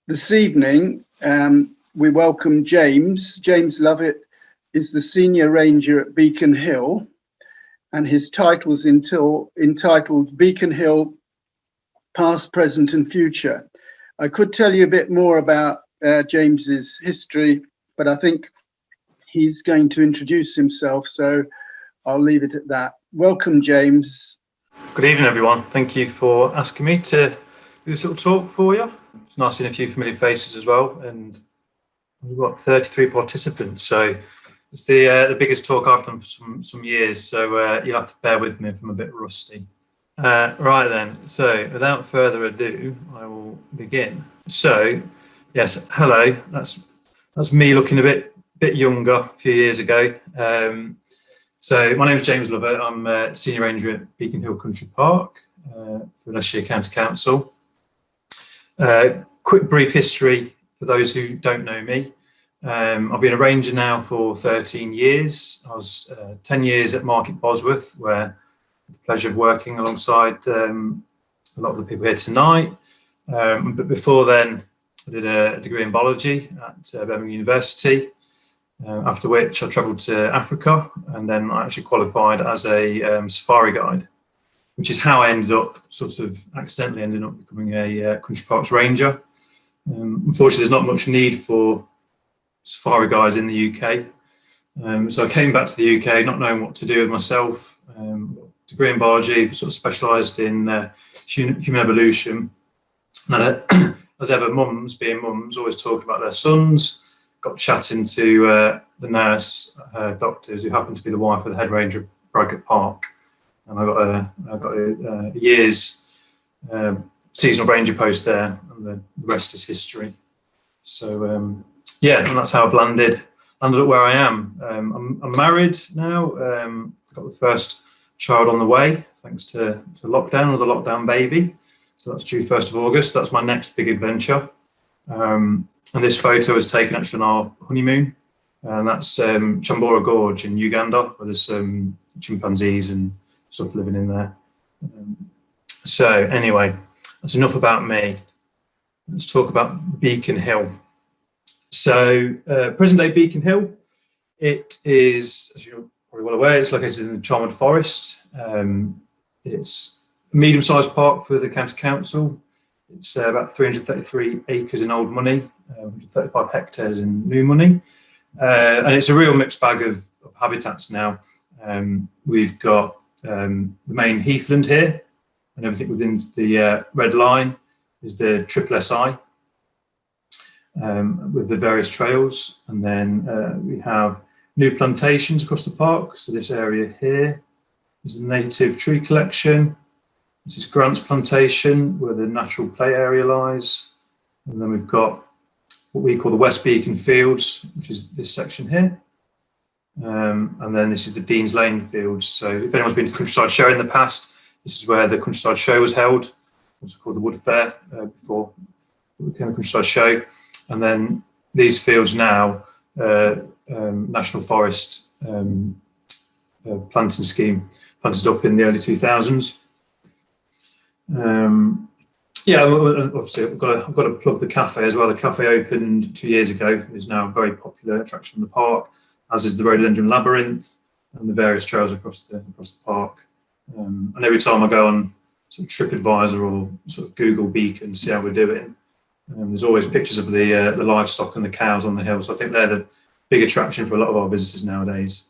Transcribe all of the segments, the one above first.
This evening, we welcome James. James Lovatt is the Senior Ranger at Beacon Hill, and his title's entitled Beacon Hill, Past, Present and Future. I could tell you a bit more about James's history, but I think he's going to introduce himself, so I'll leave it at that. Welcome, James. Good evening, everyone. Thank you for asking me to do this little talk for you. It's nice seeing a few familiar faces as well, and we've got 33 participants, so it's the biggest talk I've done for some years, so you'll have to bear with me if I'm a bit rusty. Right then, so without further ado, I will begin. So, yes, hello, that's me looking a bit younger a few years ago. So my name is James Lovatt. I'm a Senior Ranger at Beacon Hill Country Park for Leicestershire County Council. Quick brief history for those who don't know me. I've been a ranger now for 13 years. I was 10 years at Market Bosworth, where I had the pleasure of working alongside a lot of the people here tonight. But before then, I did a degree in biology at Birmingham University, after which I travelled to Africa, and then I actually qualified as a safari guide, which is how I ended up accidentally ending up becoming a country parks ranger. Unfortunately, there's not much need for safari guides in the UK. So I came back to the UK not knowing what to do with myself. Degree in biology, specialised in human evolution. And as ever, mums, being mums, always talked about their sons. Got chatting to the nurse, doctors, who happened to be the wife of the head ranger of Bradgate Park. And I got a year's seasonal ranger post there, and the rest is history. So yeah, and that's how I've landed up where I am. I'm married now. Got the first child on the way, thanks to lockdown, or the lockdown baby. So that's due 1st of August. That's my next big adventure. And this photo was taken actually on our honeymoon, and that's Chambora Gorge in Uganda, where there's some chimpanzees and stuff living in there. So anyway, that's enough about me. Let's talk about Beacon Hill. So present day Beacon Hill, it is, as you're probably well aware, it's located in the Charmond Forest. It's a medium-sized park for the county council. It's about 333 acres in old money, 135 hectares in new money. And it's a real mixed bag of habitats now. We've got the main heathland here, and everything within the red line is the triple SI, with the various trails. And then we have new plantations across the park. So this area here is the native tree collection. This is Grant's Plantation, where the natural play area lies. And then we've got what we call the West Beacon Fields, which is this section here. And then this is the Dean's Lane Fields. So if anyone's been to Countryside Show in the past, this is where the Countryside Show was held, also called the Wood Fair, before it became the Countryside Show. And then these fields now, National Forest planting scheme, planted up in the early 2000s. Yeah, obviously I've got to plug the cafe as well. The cafe opened 2 years ago. It's now a very popular attraction in the park, as is the rhododendron labyrinth and the various trails across the park. And every time I go on TripAdvisor or Google Beacon, see how we're doing, there's always pictures of the livestock and the cows on the hill. So I think they're the big attraction for a lot of our visitors nowadays.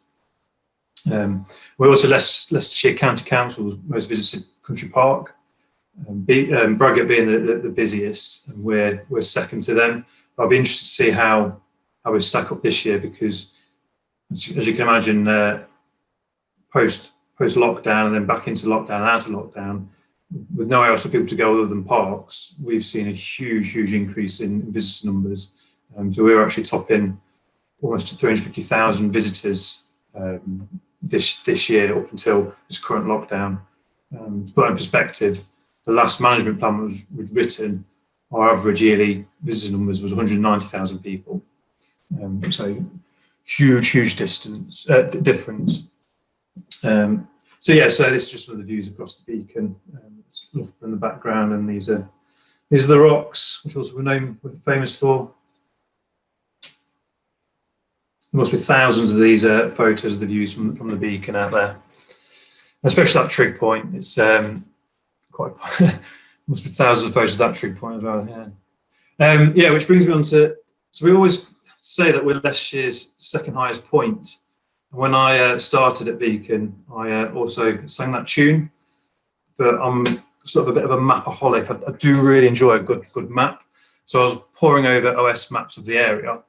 We're also Leicestershire County Council's most visited country park. Bradgate being the busiest, and we're second to them. But I'll be interested to see how we stack up this year, because as you can imagine, post lockdown and then back into lockdown and out of lockdown, with nowhere else for people to go other than parks, we've seen a huge increase in visitor numbers. So we were actually topping almost 350,000 visitors this year up until this current lockdown. To put in perspective, the last management plan was written, our average yearly visitor numbers was 190,000 people. So huge difference. So yeah, so this is just one of the views across the beacon. It's Lovatt in the background, and these are These are the rocks, which also we're famous for. There must be thousands of these photos of the views from the beacon out there, especially that trig point. It's quite must be thousands of photos of that trig point as well. Yeah, yeah. Which brings me on to, so we always say that we're Leicestershire's second highest point. And when I started at Beacon, I also sang that tune, but I'm sort of a bit of a mapaholic. I do really enjoy a good map. So I was poring over OS maps of the area.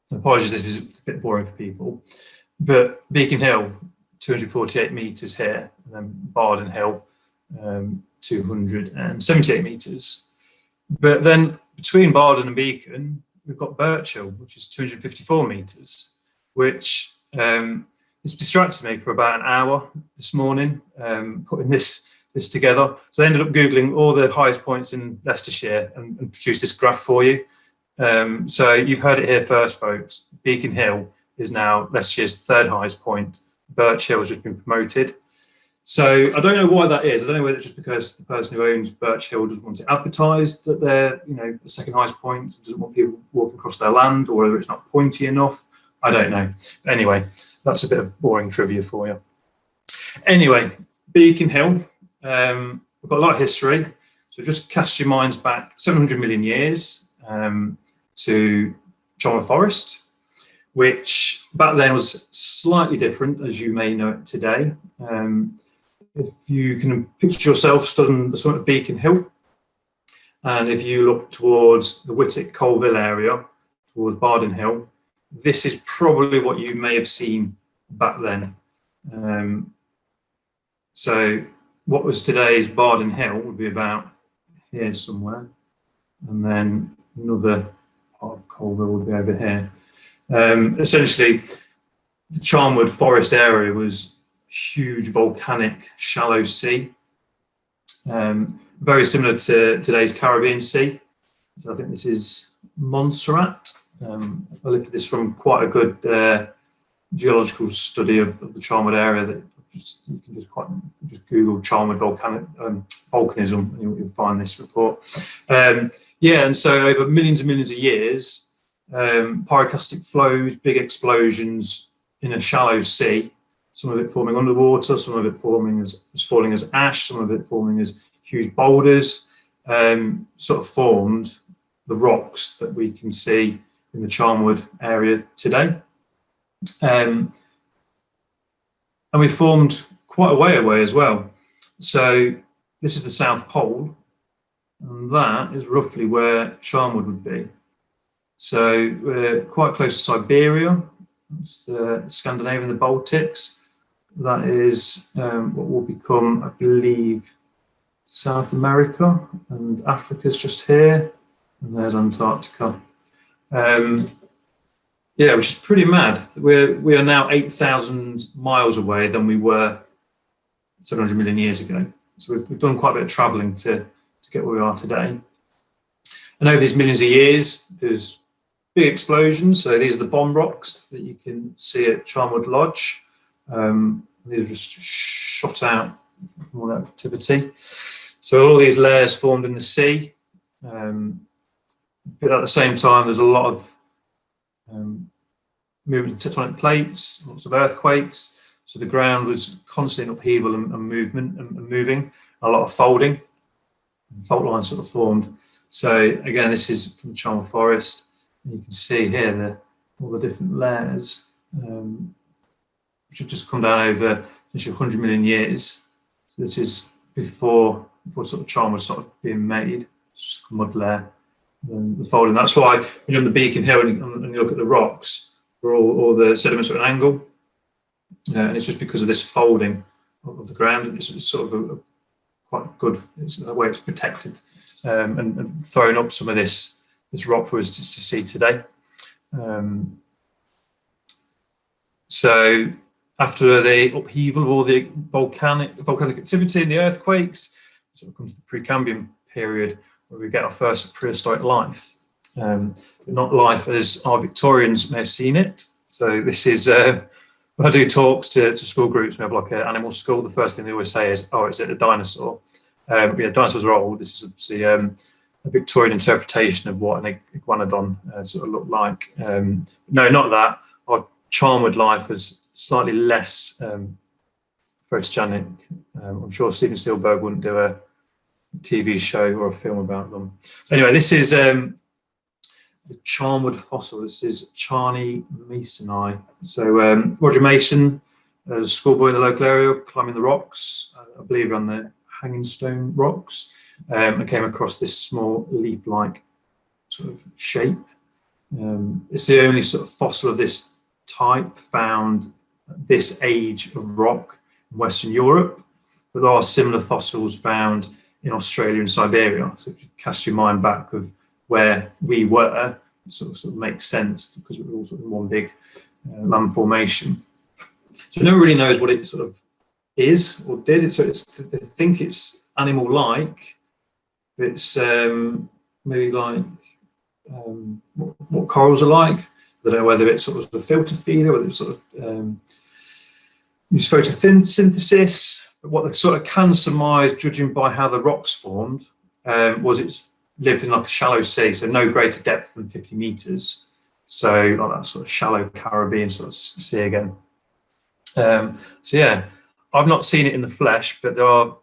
Apologies, this is a bit boring for people, but Beacon Hill, 248 metres here, and then Bardon Hill, 278 metres. But then between Bardon and Beacon, we've got Birch Hill, which is 254 metres, which has distracted me for about an hour this morning, putting this together. So I ended up Googling all the highest points in Leicestershire and produced this graph for you. So you've heard it here first, folks. Beacon Hill is now Leicestershire's third highest point. Birch Hill has just been promoted. So I don't know why that is. I don't know whether it's just because the person who owns Birch Hill doesn't want it advertised that they're, the second highest point, doesn't want people walking across their land, or whether it's not pointy enough. I don't know. But anyway, that's a bit of boring trivia for you. Anyway, Beacon Hill, we've got a lot of history. So just cast your minds back 700 million years to Charnwood Forest, which back then was slightly different, as you may know it today. If you can picture yourself stood on the summit of Beacon Hill, and if you look towards the Whitwick Colville area, towards Bardon Hill, this is probably what you may have seen back then. So what was today's Bardon Hill would be about here somewhere, and then another part of Colville would be over here. Essentially, the Charnwood Forest area was huge volcanic shallow sea, very similar to today's Caribbean Sea. So I think this is Montserrat. I looked at this from quite a good geological study of the Charnwood area. That you can just Google Charnwood volcanism, and you'll find this report. Yeah, and so over millions and millions of years, pyroclastic flows, big explosions in a shallow sea. Some of it forming underwater, some of it falling as ash, some of it forming as huge boulders, sort of formed the rocks that we can see in the Charnwood area today. And we formed quite a way away as well. So this is the South Pole, and that is roughly where Charnwood would be. So we're quite close to Siberia. That's the Scandinavia and the Baltics. That is what will become, I believe, South America, and Africa's just here, and there's Antarctica. Yeah, which is pretty mad. We are now 8,000 miles away than we were 700 million years ago. So we've done quite a bit of travelling to get where we are today. And over these millions of years, there's big explosions. So these are the bomb rocks that you can see at Charnwood Lodge. These are just shot out from all that activity. So all these layers formed in the sea. But at the same time, there's a lot of movement of tectonic plates, lots of earthquakes. So the ground was constantly in upheaval and movement and moving. A lot of folding. Fault lines sort of formed. So again, this is from the Charnwood Forest. And you can see here all the different layers, which have just come down over 100 million years. So this is before sort of Charnwood started being made. It's just a mud layer. And the folding. That's why when you're on the Beacon Hill and you look at the rocks, where all the sediments are at an angle, and it's just because of this folding of the ground. It's sort of a quite good. It's the way it's protected and throwing up some of this rock for us to see today. So after the upheaval of all the volcanic activity and the earthquakes, it sort of comes to the Precambrian period, where we get our first prehistoric life, but not life as our Victorians may have seen it. So this is, when I do talks to school groups, we have like an animal school, the first thing they always say is, oh, is it a dinosaur? Yeah, dinosaurs are old. This is obviously a Victorian interpretation of what an iguanodon sort of looked like. No, not that. Our Charnwood life was slightly less photogenic. I'm sure Steven Spielberg wouldn't do a TV show or a film about them. So anyway, this is the Charnwood fossil. This is Charney masoni. So Roger Mason, a schoolboy in the local area, climbing the rocks, I believe on the Hanging Stone rocks, and came across this small leaf-like sort of shape. It's the only sort of fossil of this type found at this age of rock in Western Europe, but there are similar fossils found in Australia and Siberia. So if you cast your mind back of where we were, it sort of makes sense because we're all sort of in one big land formation. So no one really knows what it sort of is or did. So they think it's animal-like. It's maybe like what corals are like. I don't know whether it's sort of a filter feeder, whether it's sort of use photosynthesis. But what they sort of can surmise, judging by how the rocks formed, was it's lived in like a shallow sea, so no greater depth than 50 meters. So like that sort of shallow Caribbean sort of sea again. So yeah, I've not seen it in the flesh, but there are,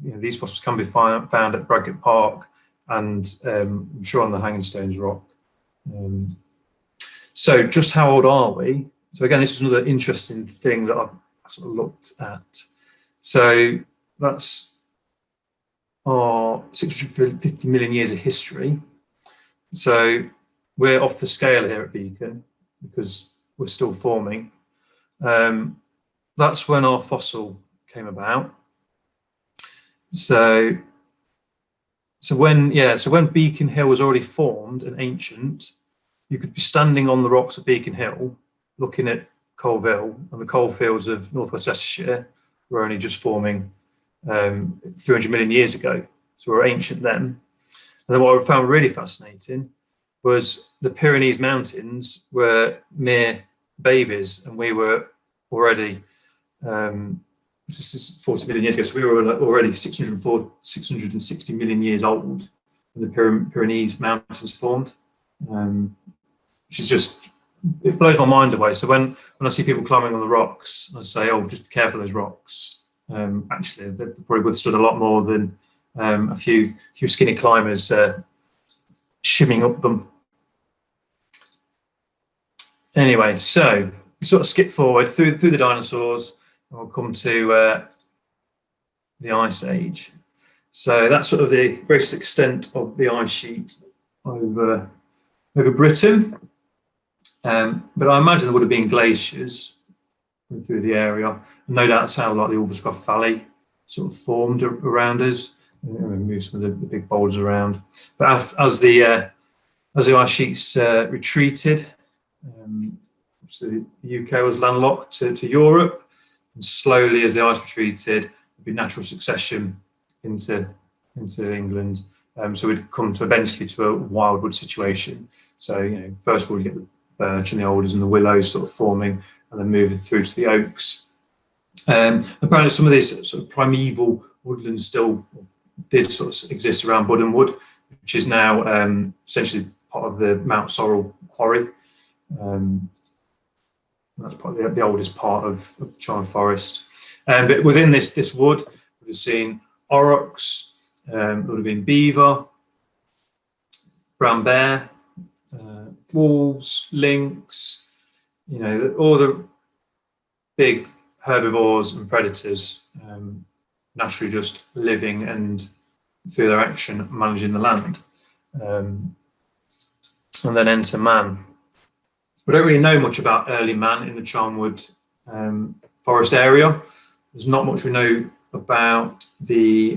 these fossils can be found at Bradgate Park and I'm sure on the Hanging Stones rock. So just how old are we? So again, this is another interesting thing that I've sort of looked at. So that's our 650 million years of history. So we're off the scale here at Beacon because we're still forming. That's when our fossil came about. So when Beacon Hill was already formed and ancient, you could be standing on the rocks at Beacon Hill, looking at Colville, and the coalfields of northwest Leicestershire were only just forming 300 million years ago. So we're ancient then. And then what I found really fascinating was the Pyrenees Mountains were mere babies, and we were already, this is 40 million years ago, so we were already 660 million years old when the Pyrenees Mountains formed, which is just, it blows my mind away. So when I see people climbing on the rocks, I say, oh, just be careful of those rocks. Actually, they've probably withstood a lot more than a few skinny climbers shimming up them. Anyway, so we sort of skip forward through the dinosaurs, and we'll come to the Ice Age. So that's sort of the greatest extent of the ice sheet over Britain. But I imagine there would have been glaciers through the area. And no doubt that's how like the Ulverscroft Valley sort of formed around us. Move some of the big boulders around. But as the ice sheets retreated, so the UK was landlocked to Europe, and slowly as the ice retreated, there'd be natural succession into England. So we'd come to eventually to a wildwood situation. So first of all you get the birch and the alders and the willows sort of forming, and then moving through to the oaks. Apparently some of these sort of primeval woodlands still did sort of exist around Budden Wood, which is now essentially part of the Mount Sorrel quarry. That's probably the oldest part of the Charnwood Forest. But within this wood, we've seen aurochs, there would have been beaver, brown bear, wolves, lynx, all the big herbivores and predators naturally just living and through their action managing the land. And then enter man. We don't really know much about early man in the Charnwood forest area. There's not much we know about the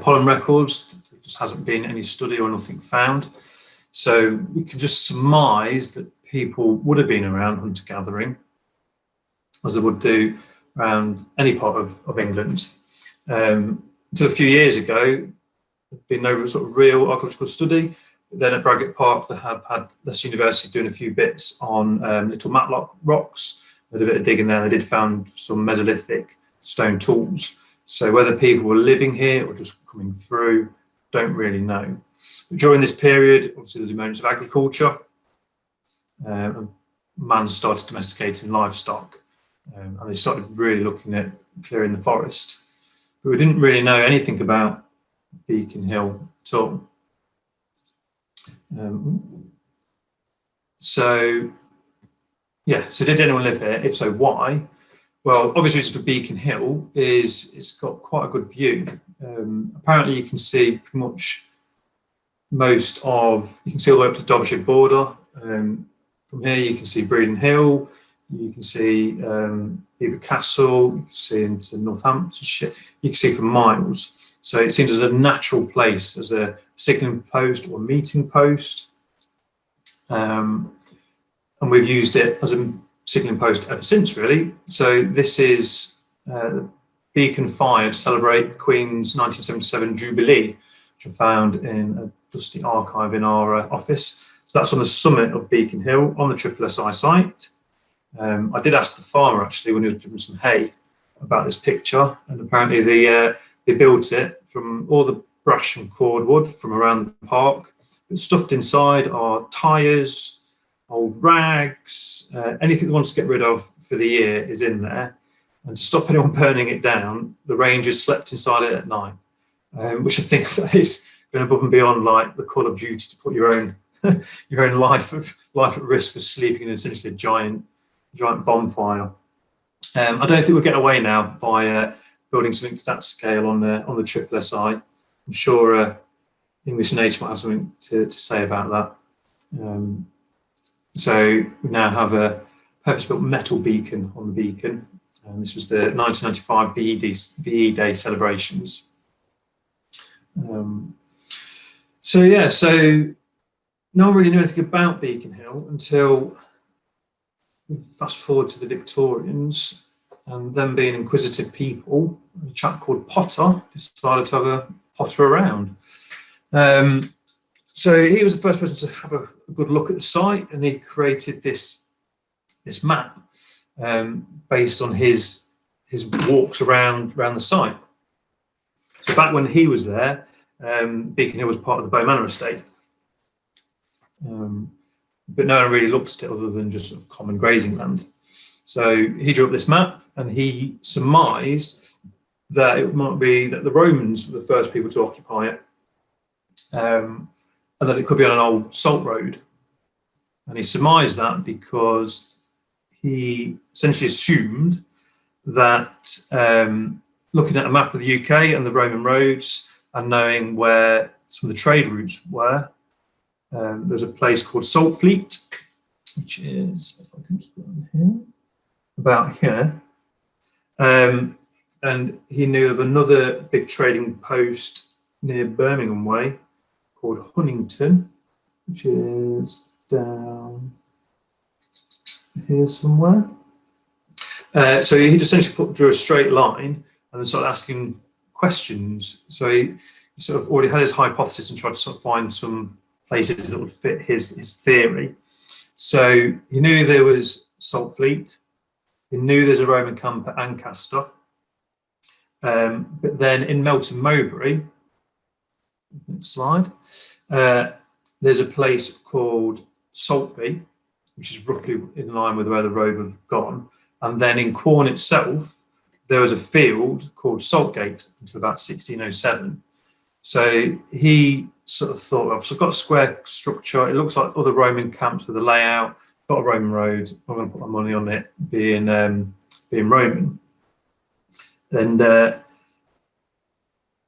pollen records. There just hasn't been any study or nothing found. So we can just surmise that people would have been around hunter-gathering, as they would do around any part of England. Until a few years ago, there'd been no sort of real archaeological study. Then at Bradgate Park, they have had Leicester University doing a few bits on little Matlock rocks. They did a bit of digging there. They did found some Mesolithic stone tools. So whether people were living here or just coming through, don't really know. But during this period, obviously there's emergence of agriculture. Man started domesticating livestock, and they started really looking at clearing the forest. But we didn't really know anything about Beacon Hill at all. So did anyone live here? If so, why? Well, obviously, for Beacon Hill is it's got quite a good view. Apparently, you can see pretty much you can see all the way up to Derbyshire border. From here, you can see Breedon Hill. You can see Beaver Castle. You can see into Northamptonshire. You can see for miles. So it seems as a natural place, as a signalling post or meeting post. And we've used it as a signalling post ever since, really. So this is Beacon Fire to celebrate the Queen's 1977 Jubilee, which I found in a dusty archive in our office. So that's on the summit of Beacon Hill on the SSI site. I did ask the farmer, actually, when he was doing some hay, about this picture, and apparently they built it from all the brash and cordwood from around the park. But stuffed inside are tyres, old rags, anything they want to get rid of for the year is in there. And to stop anyone burning it down, the rangers slept inside it at night, which I think that is going above and beyond like the Call of Duty, to put your own life at risk for sleeping in essentially a giant bonfire. I don't think we'll get away now by building something to that scale on the SSI. I'm sure English Nature might have something to say about that. So we now have a purpose-built metal beacon on the beacon. This was the 1995 VE Day celebrations. So no one really knew anything about Beacon Hill until we fast forward to the Victorians, and them being inquisitive people, a chap called Potter decided to have a potter around. So he was the first person to have a good look at the site, and he created this map based on his walks around the site. So back when he was there, Beacon Hill was part of the Bow Manor estate. But no one really looked at it other than just sort of common grazing land. So he drew up this map, and he surmised that it might be that the Romans were the first people to occupy it, and that it could be on an old salt road. And he surmised that because he essentially assumed that looking at a map of the UK and the Roman roads and knowing where some of the trade routes were, there's a place called Saltfleet, which is, if I can just put on here, about here. And he knew of another big trading post near Birmingham Way called Huntington, which is down here somewhere. So he essentially drew a straight line and then started asking questions. So he sort of already had his hypothesis and tried to sort of find some places that would fit his theory. So he knew there was Saltfleet. He knew there's a Roman camp at Ancaster. But then in Melton Mowbray, next slide, there's a place called Saltby, which is roughly in line with where the road would have gone. And then in Quorn itself, there was a field called Saltgate until about 1607. So he sort of thought, well, so I've got a square structure. It looks like other Roman camps with a layout. Got a Roman road. I'm going to put my money on it being Roman. And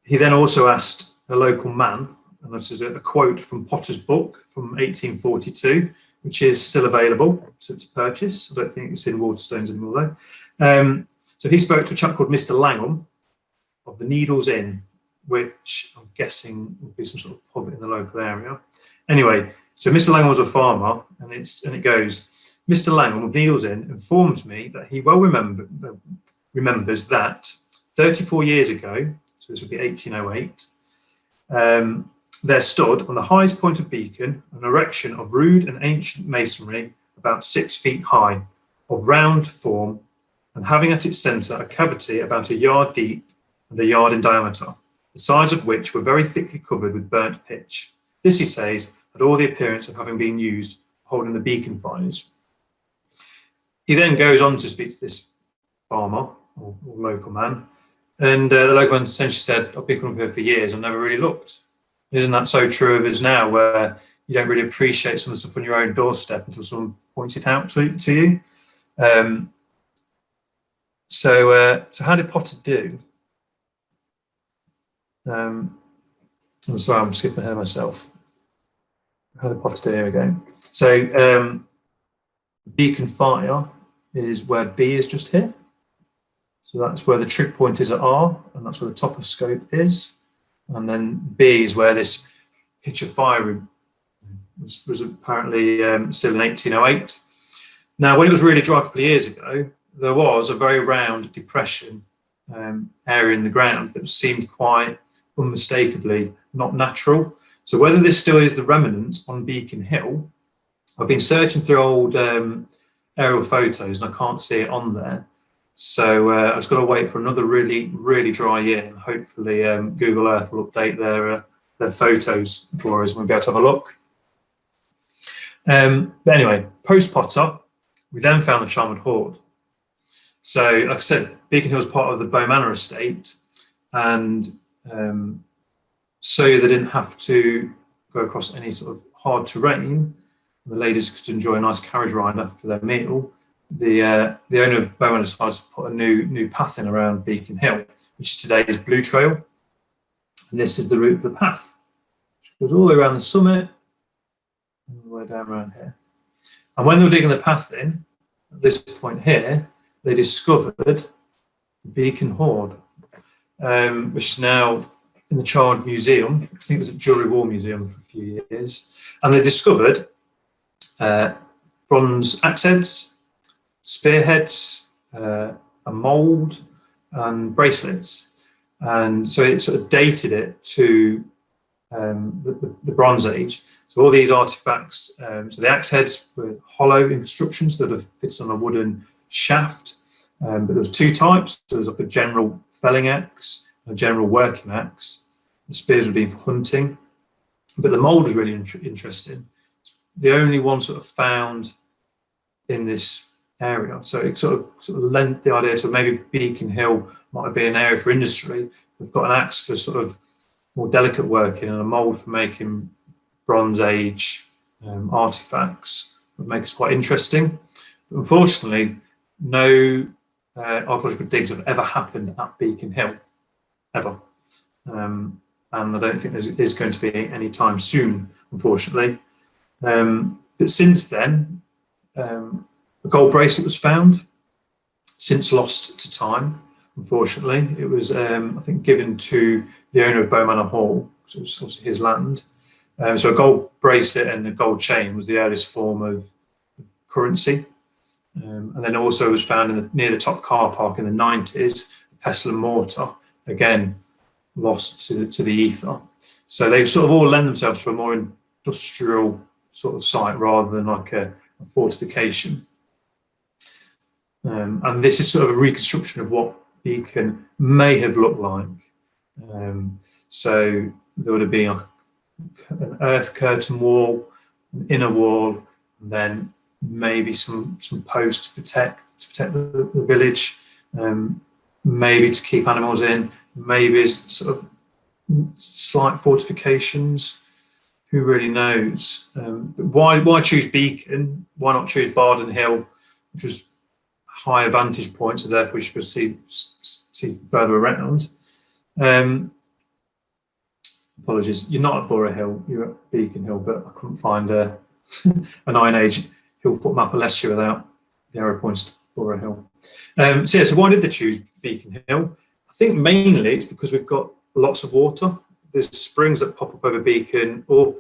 he then also asked a local man, and this is a quote from Potter's book from 1842, which is still available to purchase. I don't think it's in Waterstones anymore though. So he spoke to a chap called Mr. Langham of the Needles Inn, which I'm guessing would be some sort of pub in the local area. Anyway, so Mr. Langham was a farmer, and it goes, Mr. Langham of Needles Inn informed me that he well remembers that 34 years ago, so this would be 1808, there stood on the highest point of Beacon an erection of rude and ancient masonry about 6 feet high, of round form, and having at its centre a cavity about a yard deep and a yard in diameter, the sides of which were very thickly covered with burnt pitch. This, he says, had all the appearance of having been used for holding the beacon fires. He then goes on to speak to this farmer or local man, and the local man essentially said, I've been coming up here for years, I've never really looked. Isn't that so true of us now, where you don't really appreciate some of the stuff on your own doorstep until someone points it out to you? So how did Potter do? I'm sorry, I'm skipping ahead of myself. How did Potter do? Here we go. So beacon fire is where B is just here. So that's where the trig point is at R, and that's where the top of scope is. And then B is where this pitch of fire was apparently still in 1808. Now, when it was really dry a couple of years ago, there was a very round depression area in the ground that seemed quite unmistakably not natural. So whether this still is the remnant on Beacon Hill, I've been searching through old aerial photos and I can't see it on there. So I've just got to wait for another really dry year, and hopefully Google Earth will update their photos for us and we'll be able to have a look. But anyway, post Potter, we then found the Charmwood Hoard. So, like I said, Beacon Hill is part of the Bow Manor estate, and so they didn't have to go across any sort of hard terrain. The ladies could enjoy a nice carriage ride after their meal. The owner of Bow Manor decided to put a new path in around Beacon Hill, which is today's Blue Trail. And this is the route of the path, which goes all the way around the summit and all the way down around here. And when they were digging the path in, at this point here, they discovered the Beacon Hoard, which is now in the Charmwood Museum. I think it was at Jewellery War Museum for a few years. And they discovered bronze axe heads, spearheads, a mould, and bracelets. And so it sort of dated it to the Bronze Age. So all these artifacts, so the axe heads were hollow in construction, so that it fits on a wooden shaft. But there was two types. There was like a general felling axe and a general working axe. The spears would be for hunting. But the mould was really interesting. The only one sort of found in this area. So it sort of lent the idea to maybe Beacon Hill might have been an area for industry. They've got an axe for sort of more delicate working and a mould for making Bronze Age artifacts. Would make us quite interesting. But unfortunately, no archaeological digs have ever happened at Beacon Hill, ever. And I don't think there's going to be any time soon, unfortunately. But since then, a gold bracelet was found, since lost to time, unfortunately. It was, I think, given to the owner of Bow Manor Hall, so it was obviously his land. So a gold bracelet and a gold chain was the earliest form of currency. And then also was found near the top car park in the 90s, pestle and mortar, again, lost to the ether. So they sort of all lend themselves to a more industrial sort of site rather than like a fortification. And this is sort of a reconstruction of what Beacon may have looked like. So there would have been like an earth curtain wall, an inner wall, and then maybe some posts to protect the village, maybe to keep animals in, maybe sort of slight fortifications. Who really knows? But why choose Beacon? Why not choose Bardon Hill, which was higher vantage point, so therefore we should see further around. Apologies, you're not at Borough Hill, you're at Beacon Hill, but I couldn't find an Iron Age hill foot map of Leicestershire without the arrow points to Borough Hill. So why did they choose Beacon Hill? I think mainly it's because we've got lots of water. There's springs that pop up over Beacon all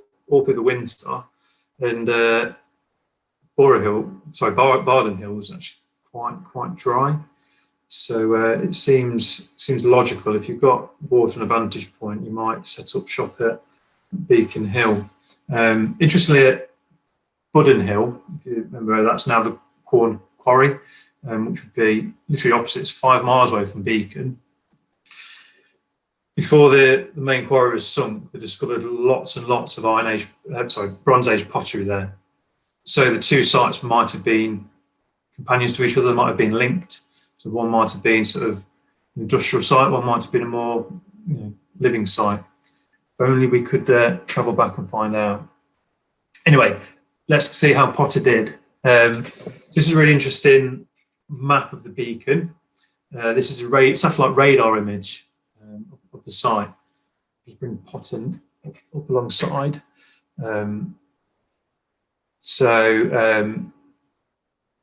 through the winter, and Bardon Hill is actually quite dry. So it seems logical. If you've got water and a vantage point, you might set up shop at Beacon Hill. Interestingly, at Budden Hill, if you remember, that's now the Corn Quarry, which would be literally opposite. It's 5 miles away from Beacon. before the main quarry was sunk, they discovered lots and lots of Bronze Age pottery there. So the two sites might have been companions to each other, might have been linked. So one might have been sort of an industrial site, one might have been a more living site. If only we could travel back and find out. Anyway, let's see how Potter did. This is a really interesting map of the beacon. This is a satellite radar image of the site. Just bring Potter up alongside. On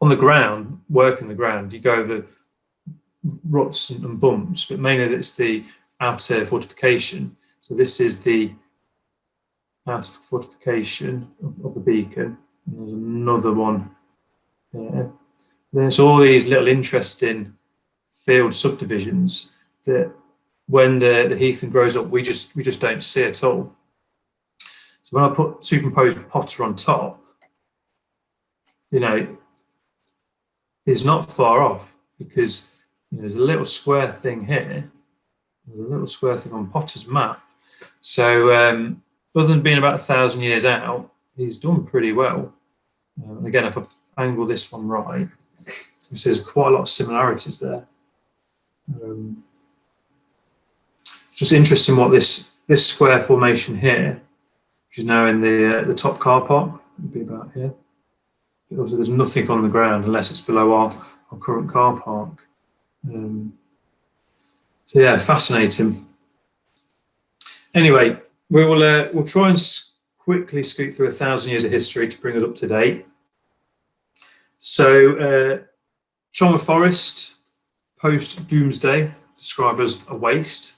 the ground, working the ground, you go over ruts and bumps, but mainly it's the outer fortification. So this is the outer fortification of the beacon. And there's another one there. There's all these little interesting field subdivisions that when the heathland grows up, we just don't see at all. So when I put superimposed Potter on top, it's not far off, because there's a little square thing here. There's a little square thing on Potter's map. So other than being about 1,000 years out, he's done pretty well. And again, if I angle this one right, there's quite a lot of similarities there. Just interesting what this square formation here, which is now in the top car park, would be about here. But obviously, there's nothing on the ground unless it's below our current car park. So yeah, fascinating. Anyway, we'll try and quickly scoot through 1,000 years of history to bring us up to date. So Charnwood Forest, post-Doomsday, described as a wasteland.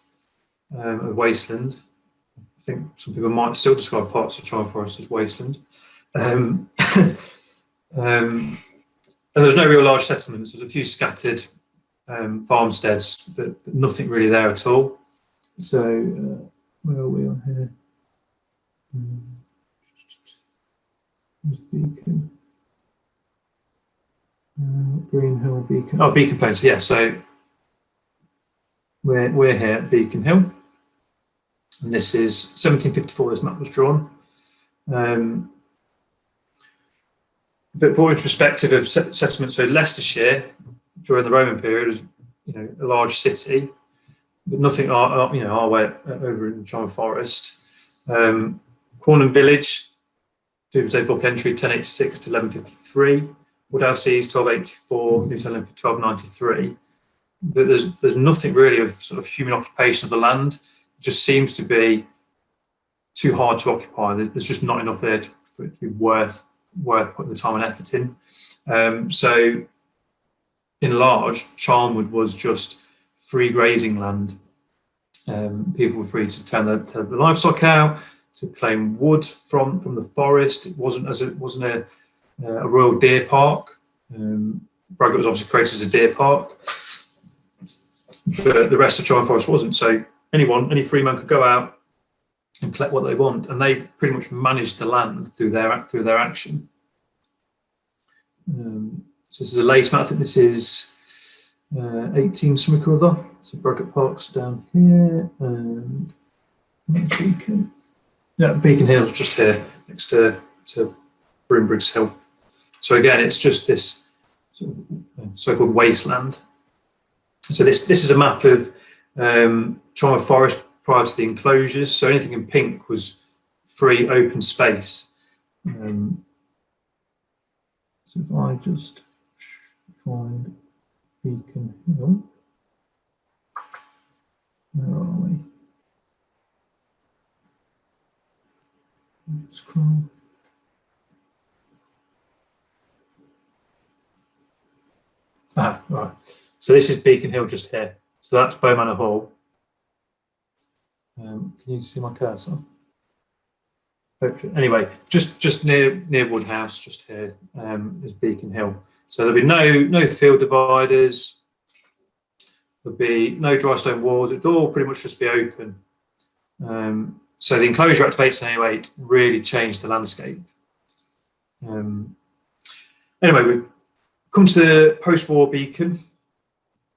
I think some people might still describe parts of Charnwood Forest as wasteland. And there's no real large settlements. There's a few scattered farmsteads, but nothing really there at all. So where are we on here? There's Beacon. Green Hill, Beacon. Oh, Beacon Plains. Yeah, so we're here at Beacon Hill, and this is 1754. This map was drawn. But more in perspective of settlements, so Leicestershire during the Roman period was, a large city, but nothing our way over in Charnwood Forest. Cornham Village, Domesday Book entry 1086 to 1153. Woodhouse East 1284, Newtown 1293. But there's nothing really of sort of human occupation of the land. It just seems to be too hard to occupy. There's just not enough there for it to be worth putting the time and effort in. So in large, Charnwood was just free grazing land. People were free to turn the livestock out, to claim wood from the forest. It wasn't a royal deer park. Braggart was obviously created as a deer park, but the rest of Charnwood Forest wasn't. So any free man could go out and collect what they want, and they pretty much managed the land through their action. So this is a lace map. I think this is 18 something or other. So Braggart Park's down here, and Beacon. Yeah, Beacon Hill's just here next to Broombriggs Hill. So again, it's just this sort of so-called wasteland. So this is a map of Charnwood Forest prior to the enclosures. So anything in pink was free open space. So if I just find Beacon Hill, where are we? Scroll. Right. So this is Beacon Hill just here. So that's Bow Manor Hall. Can you see my cursor? Anyway, just near Woodhouse, just here is Beacon Hill. So there'll be no field dividers. There'll be no dry stone walls. It'll all pretty much just be open. So the Enclosure Act of 1808 really changed the landscape. Anyway, we've come to post-war Beacon.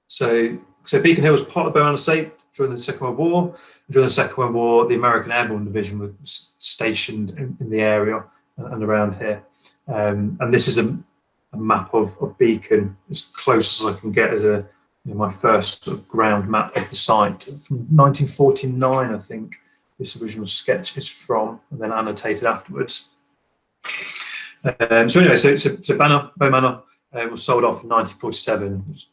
So Beacon Hill was part of the Bow Manor estate during the Second World War. During the Second World War, the American Airborne Division was stationed in the area and around here. And this is a map of Beacon, as close as I can get as my first sort of ground map of the site from 1949, I think this original sketch is from, and then annotated afterwards. So anyway, so Bow Manor was sold off in 1947. It was,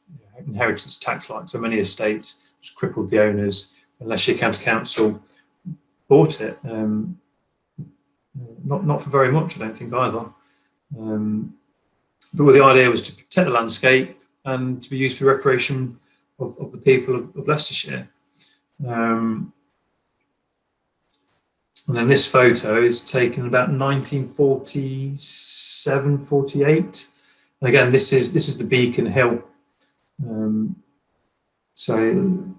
inheritance tax, like so many estates, just crippled the owners unless your county council bought it. Not for very much, I don't think either. But the idea was to protect the landscape and to be used for recreation of the people of Leicestershire. And then this photo is taken about 1947, 48. And again, this is the Beacon Hill. So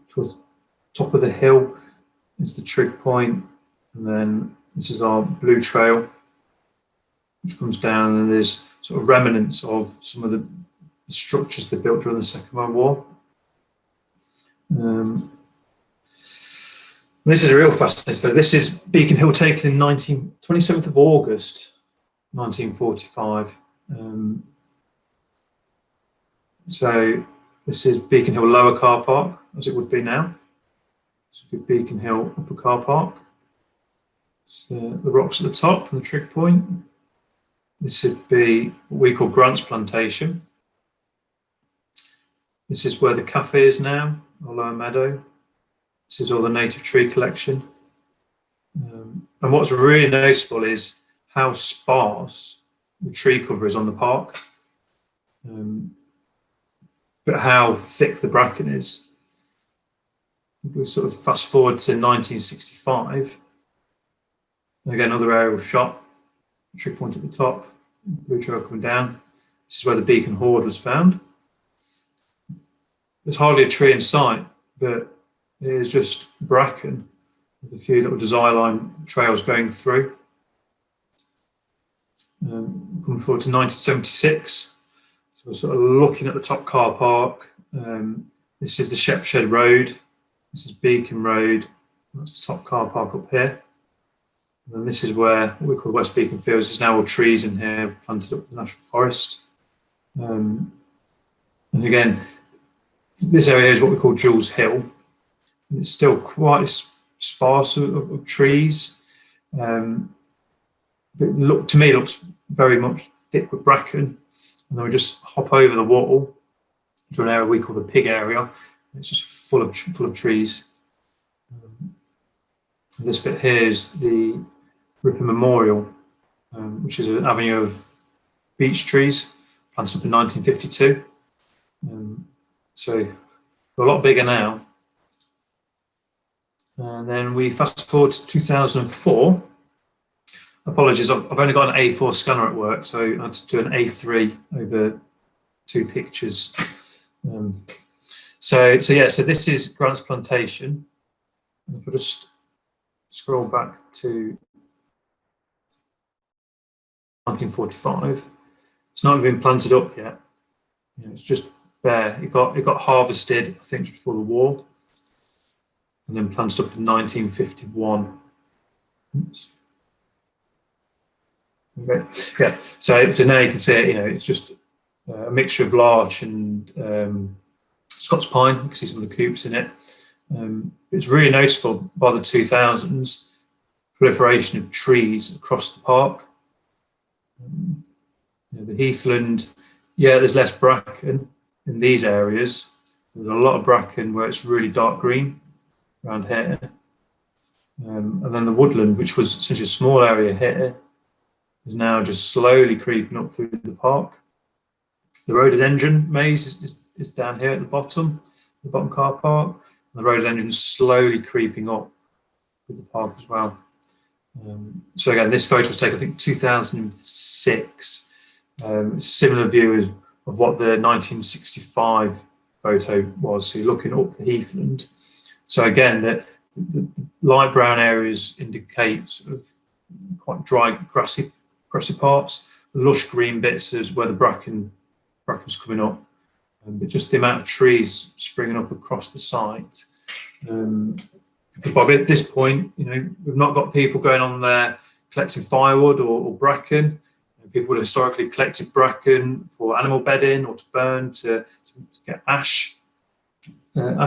towards the top of the hill is the trig point, and then this is our blue trail, which comes down, and there's sort of remnants of some of the structures they built during the Second World War. This is a real fascinating photo. This is Beacon Hill taken in 27th of August, 1945. So this is Beacon Hill Lower Car Park, as it would be now. This would be Beacon Hill Upper Car Park. So the rocks at the top and the trig point. This would be what we call Grant's Plantation. This is where the cafe is now, or Lower Meadow. This is all the native tree collection. And what's really noticeable is how sparse the tree cover is on the park, but how thick the bracken is. We sort of fast forward to 1965. And again, another aerial shot, trig point at the top, blue trail coming down. This is where the Beacon Hoard was found. There's hardly a tree in sight, but it is just bracken with a few little design line trails going through. Coming forward to 1976, so we're sort of looking at the top car park. This is the Shepshed Road, this is Beacon Road, that's the top car park up here. And then this is where what we call West Beacon Fields. There's now all trees in here planted up in the National Forest. And again, this area is what we call Jules Hill. It's still quite sparse of trees, but to me it looks very much thick with bracken. And then we just hop over the wall to an area we call the Pig area. It's just full of trees. And this bit here is the Ripon Memorial, which is an avenue of beech trees planted up in 1952. So a lot bigger now. And then we fast forward to 2004. Apologies, I've only got an A4 scanner at work, so I had to do an A3 over 2 pictures. So this is Grant's Plantation. And if I just scroll back to 1945, it's not even been planted up yet. It's just bare. It got harvested, I think, just before the war, and then planted up in 1951. Oops. Okay. Yeah. So now you can see it. It's just a mixture of larch and Scots pine. You can see some of the coops in it. It's really noticeable by the 2000s proliferation of trees across the park. The heathland, there's less bracken in these areas. There's a lot of bracken where it's really dark green around here. And then the woodland, which was such a small area here, is now just slowly creeping up through the park. The rhododendron maze is down here at the bottom car park. And the rhododendron is slowly creeping up with the park as well. So again, this photo was taken, I think, 2006. It's a similar view of what the 1965 photo was. So you're looking up the heathland. So again, the light brown areas indicate sort of quite dry, grassy parts. The lush green bits is where the bracken's coming up. But just the amount of trees springing up across the site Because by this point, we've not got people going on there collecting firewood or bracken. People would have historically collected bracken for animal bedding or to burn to get ash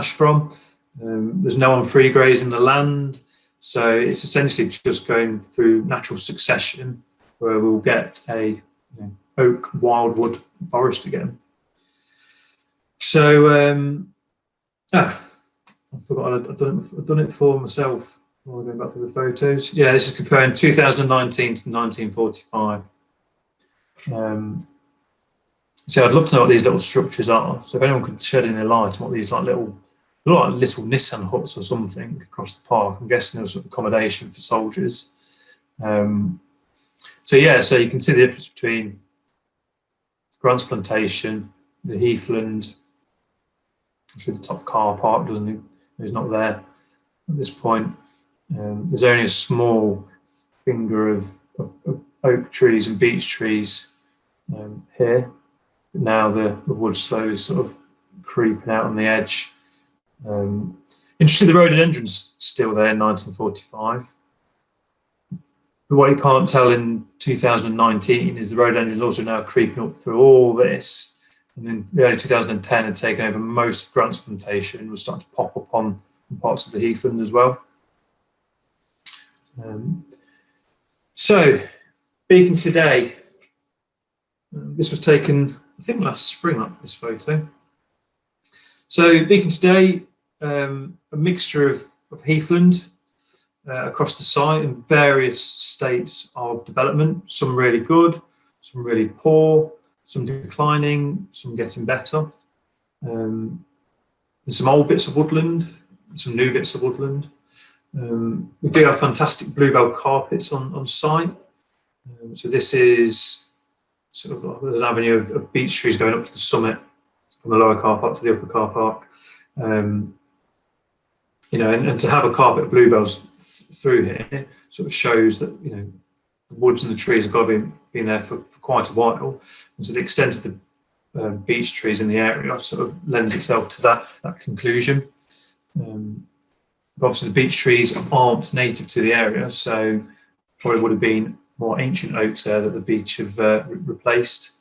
from. There's no one free grazing the land, so it's essentially just going through natural succession where we'll get a oak wildwood forest again. So I forgot I've done it for myself. I'll go back to the photos. Yeah, this is comparing 2019 to 1945. So I'd love to know what these little structures are. So if anyone could shed any light on what these little Nissan huts or something across the park. I'm guessing there's accommodation for soldiers. So you can see the difference between Grant's Plantation, the Heathland. Actually, the top car park is not there at this point. There's only a small finger of oak trees and beech trees here. But now the wood's slowly sort of creeping out on the edge. Interestingly, the road and entrance still there in 1945. But what you can't tell in 2019 is the road engine is also now creeping up through all this. And in the early 2010 had taken over most of Grant's Plantation and was starting to pop up on parts of the Heathland as well. So, Beacon today. This was taken, I think, last spring, this photo. So, Beacon today, a mixture of heathland across the site in various states of development, some really good, some really poor, some declining, some getting better. There's some old bits of woodland, some new bits of woodland. We do have fantastic bluebell carpets on site. So this is sort of, there's an avenue of beech trees going up to the summit from the lower car park to the upper car park. And to have a carpet of bluebells through here sort of shows that the woods and the trees have got to be been there for quite a while, and so the extent of the beech trees in the area sort of lends itself to that conclusion. Obviously, the beech trees aren't native to the area, so probably would have been more ancient oaks there that the beech have replaced.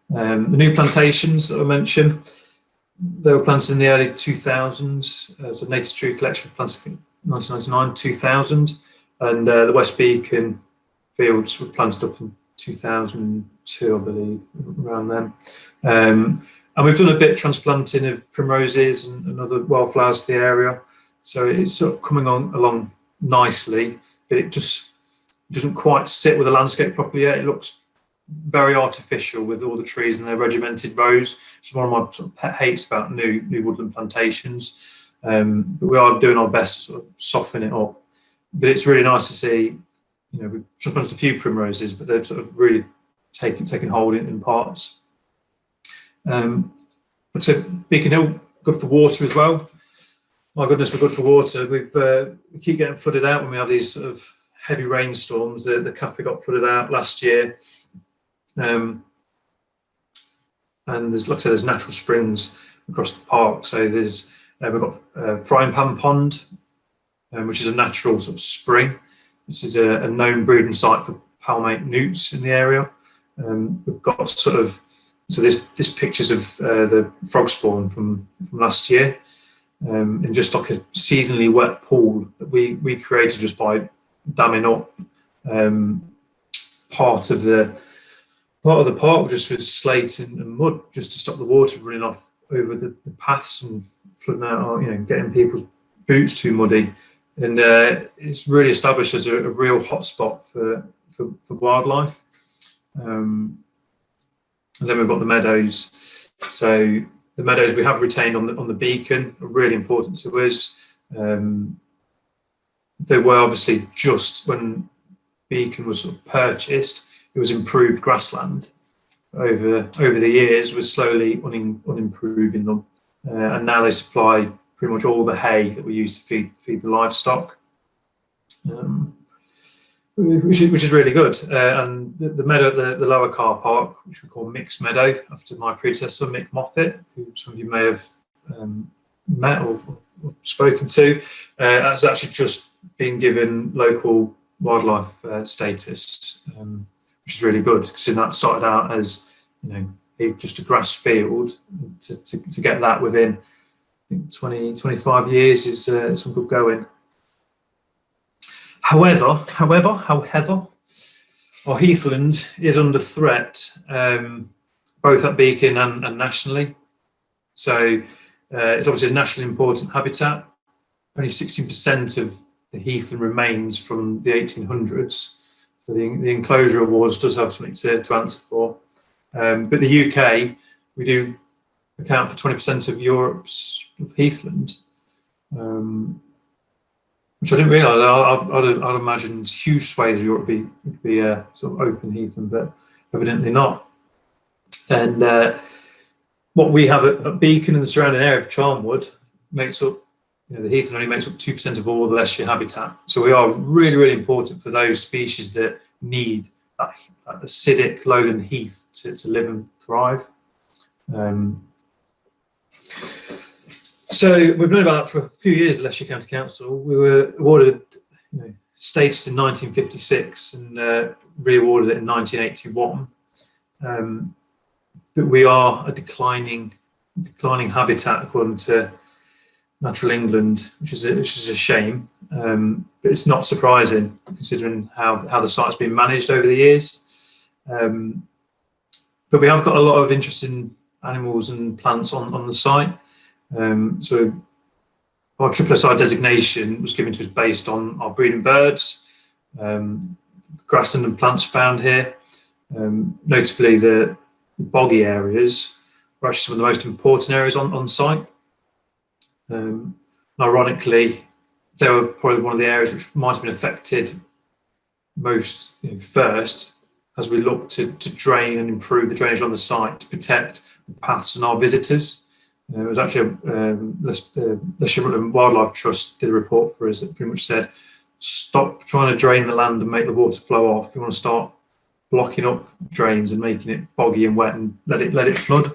The new plantations that I mentioned, they were planted in the early 2000s. So native tree collection planted in 1999, 2000, and the West Beacon fields were planted up in 2002, I believe, around then. And we've done a bit transplanting of primroses and other wildflowers to the area, so it's sort of coming along nicely, but it just doesn't quite sit with the landscape properly yet. It looks very artificial with all the trees and their regimented rows. It's one of my sort of pet hates about new woodland plantations. But we are doing our best to sort of soften it up. But it's really nice to see, we've transplanted a few primroses, but they've sort of really taken hold in parts. So Beacon Hill, good for water as well. My goodness, we're good for water. We keep getting flooded out when we have these sort of heavy rainstorms. The Cafe got flooded out last year. And there's, like I said, there's natural springs across the park. So there's we've got Frying Pan Pond, which is a natural sort of spring. This is a known breeding site for palmate newts in the area. We've got sort of, so this pictures of the frog spawn from last year, and just like a seasonally wet pool that we created just by damming up part of the park just with slate and mud, just to stop the water running off over the paths and flooding out, getting people's boots too muddy. And it's really established as a real hotspot for wildlife. And then we've got the meadows. So the meadows we have retained on the Beacon are really important to us. They were obviously, just when Beacon was sort of purchased, it was improved grassland. Over the years, we're slowly unimproving them, and now they supply pretty much all the hay that we use to feed the livestock, which is really good. And the meadow at the lower car park, which we call Mick's Meadow, after my predecessor Mick Moffat, who some of you may have met or spoken to, that's actually just been given local wildlife status, which is really good, because that started out as, you know, just a grass field. To get that within, I think, 25 years is some good going. However, our heathland is under threat, both at Beacon and nationally. So it's obviously a nationally important habitat. Only 16% of the heathland remains from the 1800s. So the enclosure awards does have something to answer for. But the UK, we do account for 20% of Europe's heathland, which I didn't realise. I'd imagine huge swathes of Europe would be sort of open heathland, but evidently not. And what we have at Beacon and the surrounding area of Charnwood makes up, you know, the heathland only makes up 2% of all the Leicestershire habitat. So we are really, really important for those species that need that acidic lowland heath to live and thrive. So we've known about that for a few years at Leicestershire County Council. We were awarded, you know, status in 1956 and re-awarded it in 1981. But we are a declining habitat according to Natural England, which is a shame. But it's not surprising considering how the site's been managed over the years. But we have got a lot of interesting animals and plants on the site. So our SSSI designation was given to us based on our breeding birds, grassland and plants found here. Notably, the boggy areas are actually some of the most important areas on site. And ironically, they were probably one of the areas which might have been affected most, you know, first, as we look to drain and improve the drainage on the site to protect the paths and our visitors. It was actually Leicestershire Rutland Wildlife Trust did a report for us that pretty much said, stop trying to drain the land and make the water flow off. You want to start blocking up drains and making it boggy and wet and let it flood,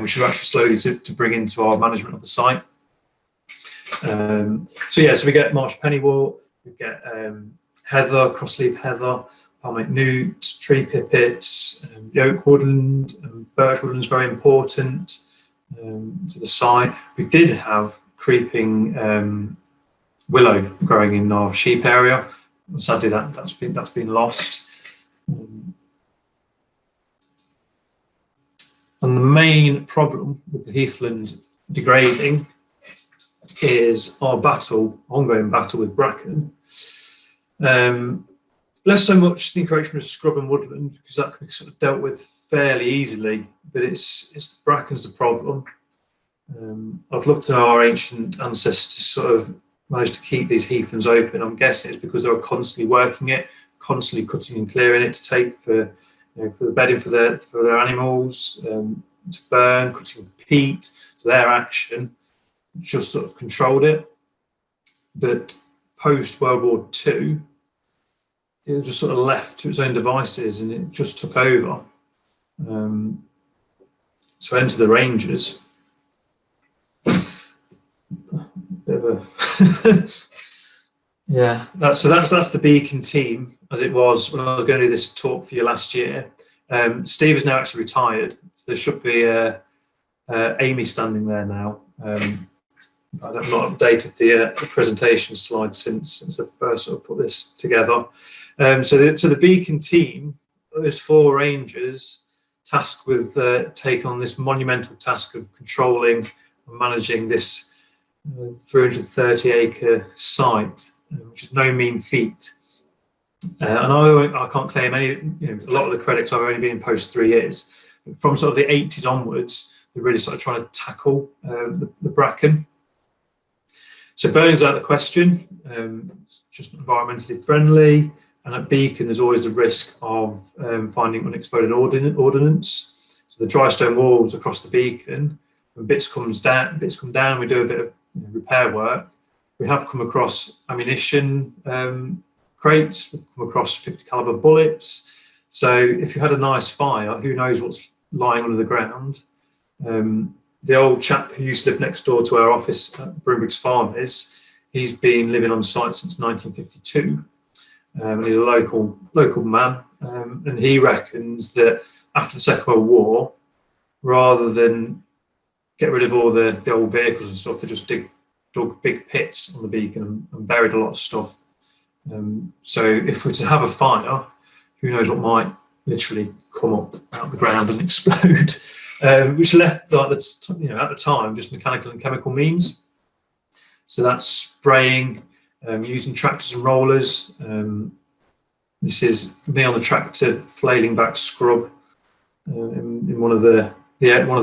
which is actually slowly to bring into our management of the site. So we get marsh pennywort, we get heather, crossleaf heather, palmate newt, tree pipits, the oak woodland, and birch woodland is very important to the site. We did have creeping willow growing in our sheep area. Sadly, that's been lost. And the main problem with the heathland degrading is our ongoing battle with bracken. Less so much the encroachment of scrub and woodland, because that can be sort of dealt with fairly easily, but it's the bracken's the problem. I'd love to know our ancient ancestors sort of managed to keep these heathlands open. I'm guessing it's because they were constantly working it, constantly cutting and clearing it to take for the bedding for their animals, to burn, cutting peat. So their action just sort of controlled it. But post World War II, it was just sort of left to its own devices, and it just took over. So enter the Rangers. Bit of a yeah. That's the Beacon team as it was when I was going to do this talk for you last year. Steve is now actually retired, so there should be Amy standing there now. I've not updated the presentation slide since I first sort of put this together. So the Beacon team, those 4 rangers tasked with taking on this monumental task of controlling and managing this 330-acre site, which is no mean feat. And I can't claim any. A lot of the credits I've only been in post 3 years. From sort of the 80s onwards, they're really sort of trying to tackle the bracken. So burning's out of the question, just environmentally friendly, and at Beacon there's always the risk of finding unexploded ordnance. So the dry stone walls across the Beacon, when bits come down, we do a bit of repair work. We have come across ammunition crates, we've come across 50 caliber bullets. So if you had a nice fire, who knows what's lying under the ground. the old chap who used to live next door to our office at Broombriggs Farm he's been living on site since 1952, and he's a local man, and he reckons that after the Second World War, rather than get rid of all the old vehicles and stuff, they just dug big pits on the beacon and buried a lot of stuff. So if we're to have a fire, who knows what might literally come up out of the ground and explode, which left, like, at the time, just mechanical and chemical means. So that's spraying, using tractors and rollers. This is me on the tractor flailing back scrub in one of the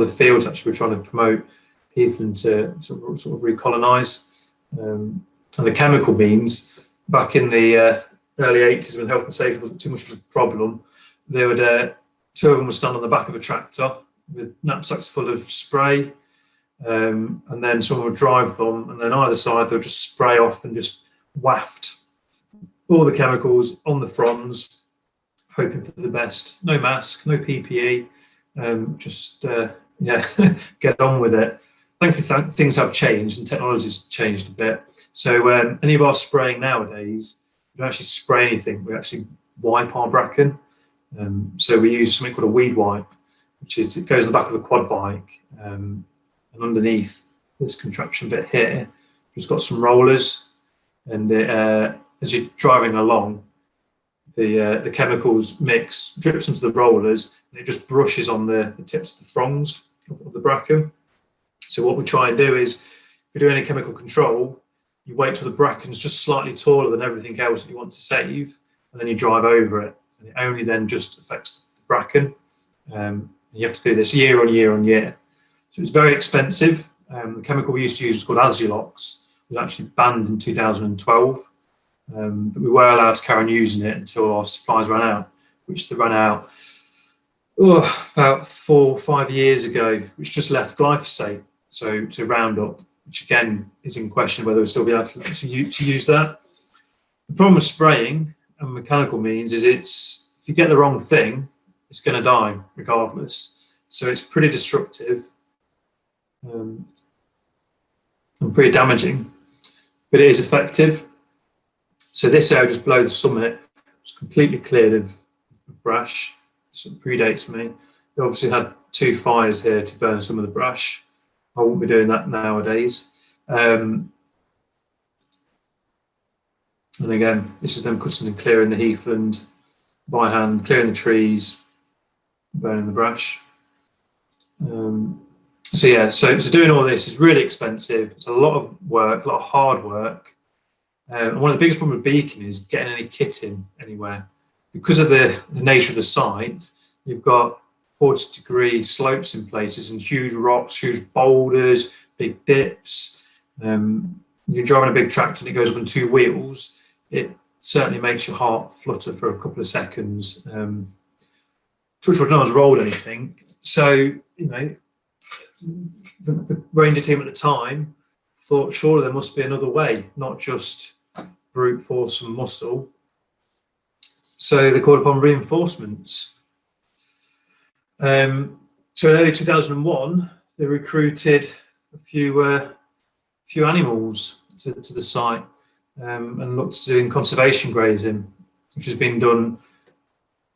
fields. Actually, we're trying to promote heathland to sort of recolonise. And the chemical means, back in the early 80s, when health and safety wasn't too much of a problem, there would two of them would stand on the back of a tractor with knapsacks full of spray, and then someone would drive them, and then either side they'll just spray off and just waft all the chemicals on the fronds, hoping for the best. No mask, no PPE, just get on with it. Thankfully, things have changed and technology's changed a bit. So any of our spraying nowadays, we don't actually spray anything. We actually wipe our bracken. So we use something called a weed wipe, which is, it goes on the back of the quad bike, and underneath this contraption bit here, it's got some rollers, and as you're driving along, the chemicals mix, drips into the rollers, and it just brushes on the tips of the fronds of the bracken. So what we try and do is, if we do any chemical control, you wait till the bracken's just slightly taller than everything else that you want to save, and then you drive over it, and it only then just affects the bracken. You have to do this year on year on year. So it's very expensive. The chemical we used to use was called Azulox. It was actually banned in 2012, but we were allowed to carry on using it until our supplies ran out, which they ran out about 4 or 5 years ago, which just left glyphosate, so to Roundup, which again is in question whether we'll still be able to use that. The problem with spraying and mechanical means is if you get the wrong thing, it's going to die regardless. So it's pretty destructive and pretty damaging, but it is effective. So this area just below the summit was completely cleared of brash. Sort of predates me. We obviously had 2 fires here to burn some of the brush. I won't be doing that nowadays. And again, this is them cutting and clearing the heathland by hand, clearing the trees, burning the brush. So doing all this is really expensive. It's a lot of work, a lot of hard work. And one of the biggest problems with Beacon is getting any kit in anywhere. Because of the nature of the site, you've got 40-degree slopes in places and huge rocks, huge boulders, big dips. You're driving a big tractor and it goes up on 2 wheels. It certainly makes your heart flutter for a couple of seconds. Touch wood, no one's rolled anything. So, the ranger team at the time thought surely there must be another way, not just brute force and muscle. So they called upon reinforcements. So in early 2001, they recruited a few animals to the site, and looked to doing conservation grazing, which has been done,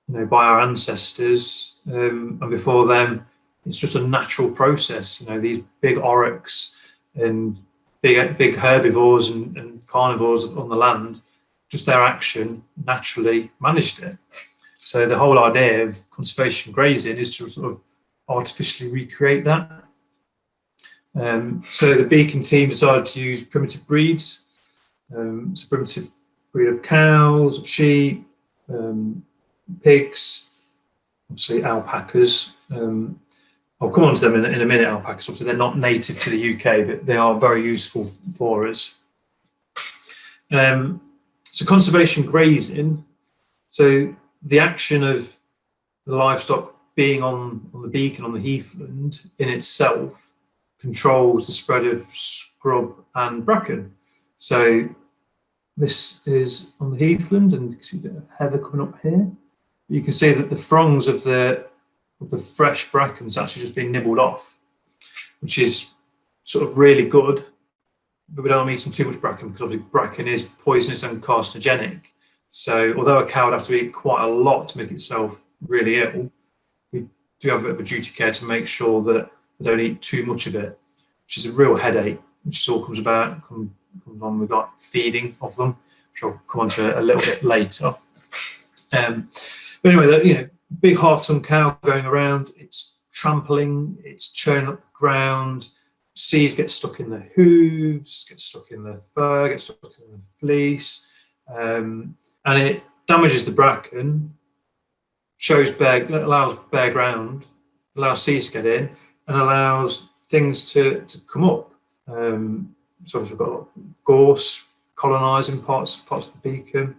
by our ancestors, and before them, it's just a natural process. These big oryx and big herbivores and carnivores on the land, just their action naturally managed it. So the whole idea of conservation grazing is to sort of artificially recreate that. So the Beacon team decided to use primitive breeds. So primitive breed of cows, of sheep, pigs, obviously alpacas. I'll come on to them in a minute, alpacas. Obviously they're not native to the UK, but they are very useful for us. So conservation grazing, so the action of the livestock being on the beacon, on the heathland in itself, controls the spread of scrub and bracken. So this is on the heathland, and you can see the heather coming up here. You can see that the fronds of the fresh bracken has actually just been nibbled off. which is sort of really good, but we don't want eating too much bracken because obviously bracken is poisonous and carcinogenic. So although a cow would have to eat quite a lot to make itself really ill, we do have a bit of a duty care to make sure that they don't eat too much of it, which is a real headache, which all comes on with like feeding of them, which I'll come on to a little bit later. But anyway, big half-ton cow going around, it's trampling, it's churning up the ground, seeds get stuck in the hooves, get stuck in the fur, get stuck in the fleece, and it damages the bracken, allows bare ground, allows seeds to get in, and allows things to come up. So we've got a lot of gorse colonising parts of the beacon.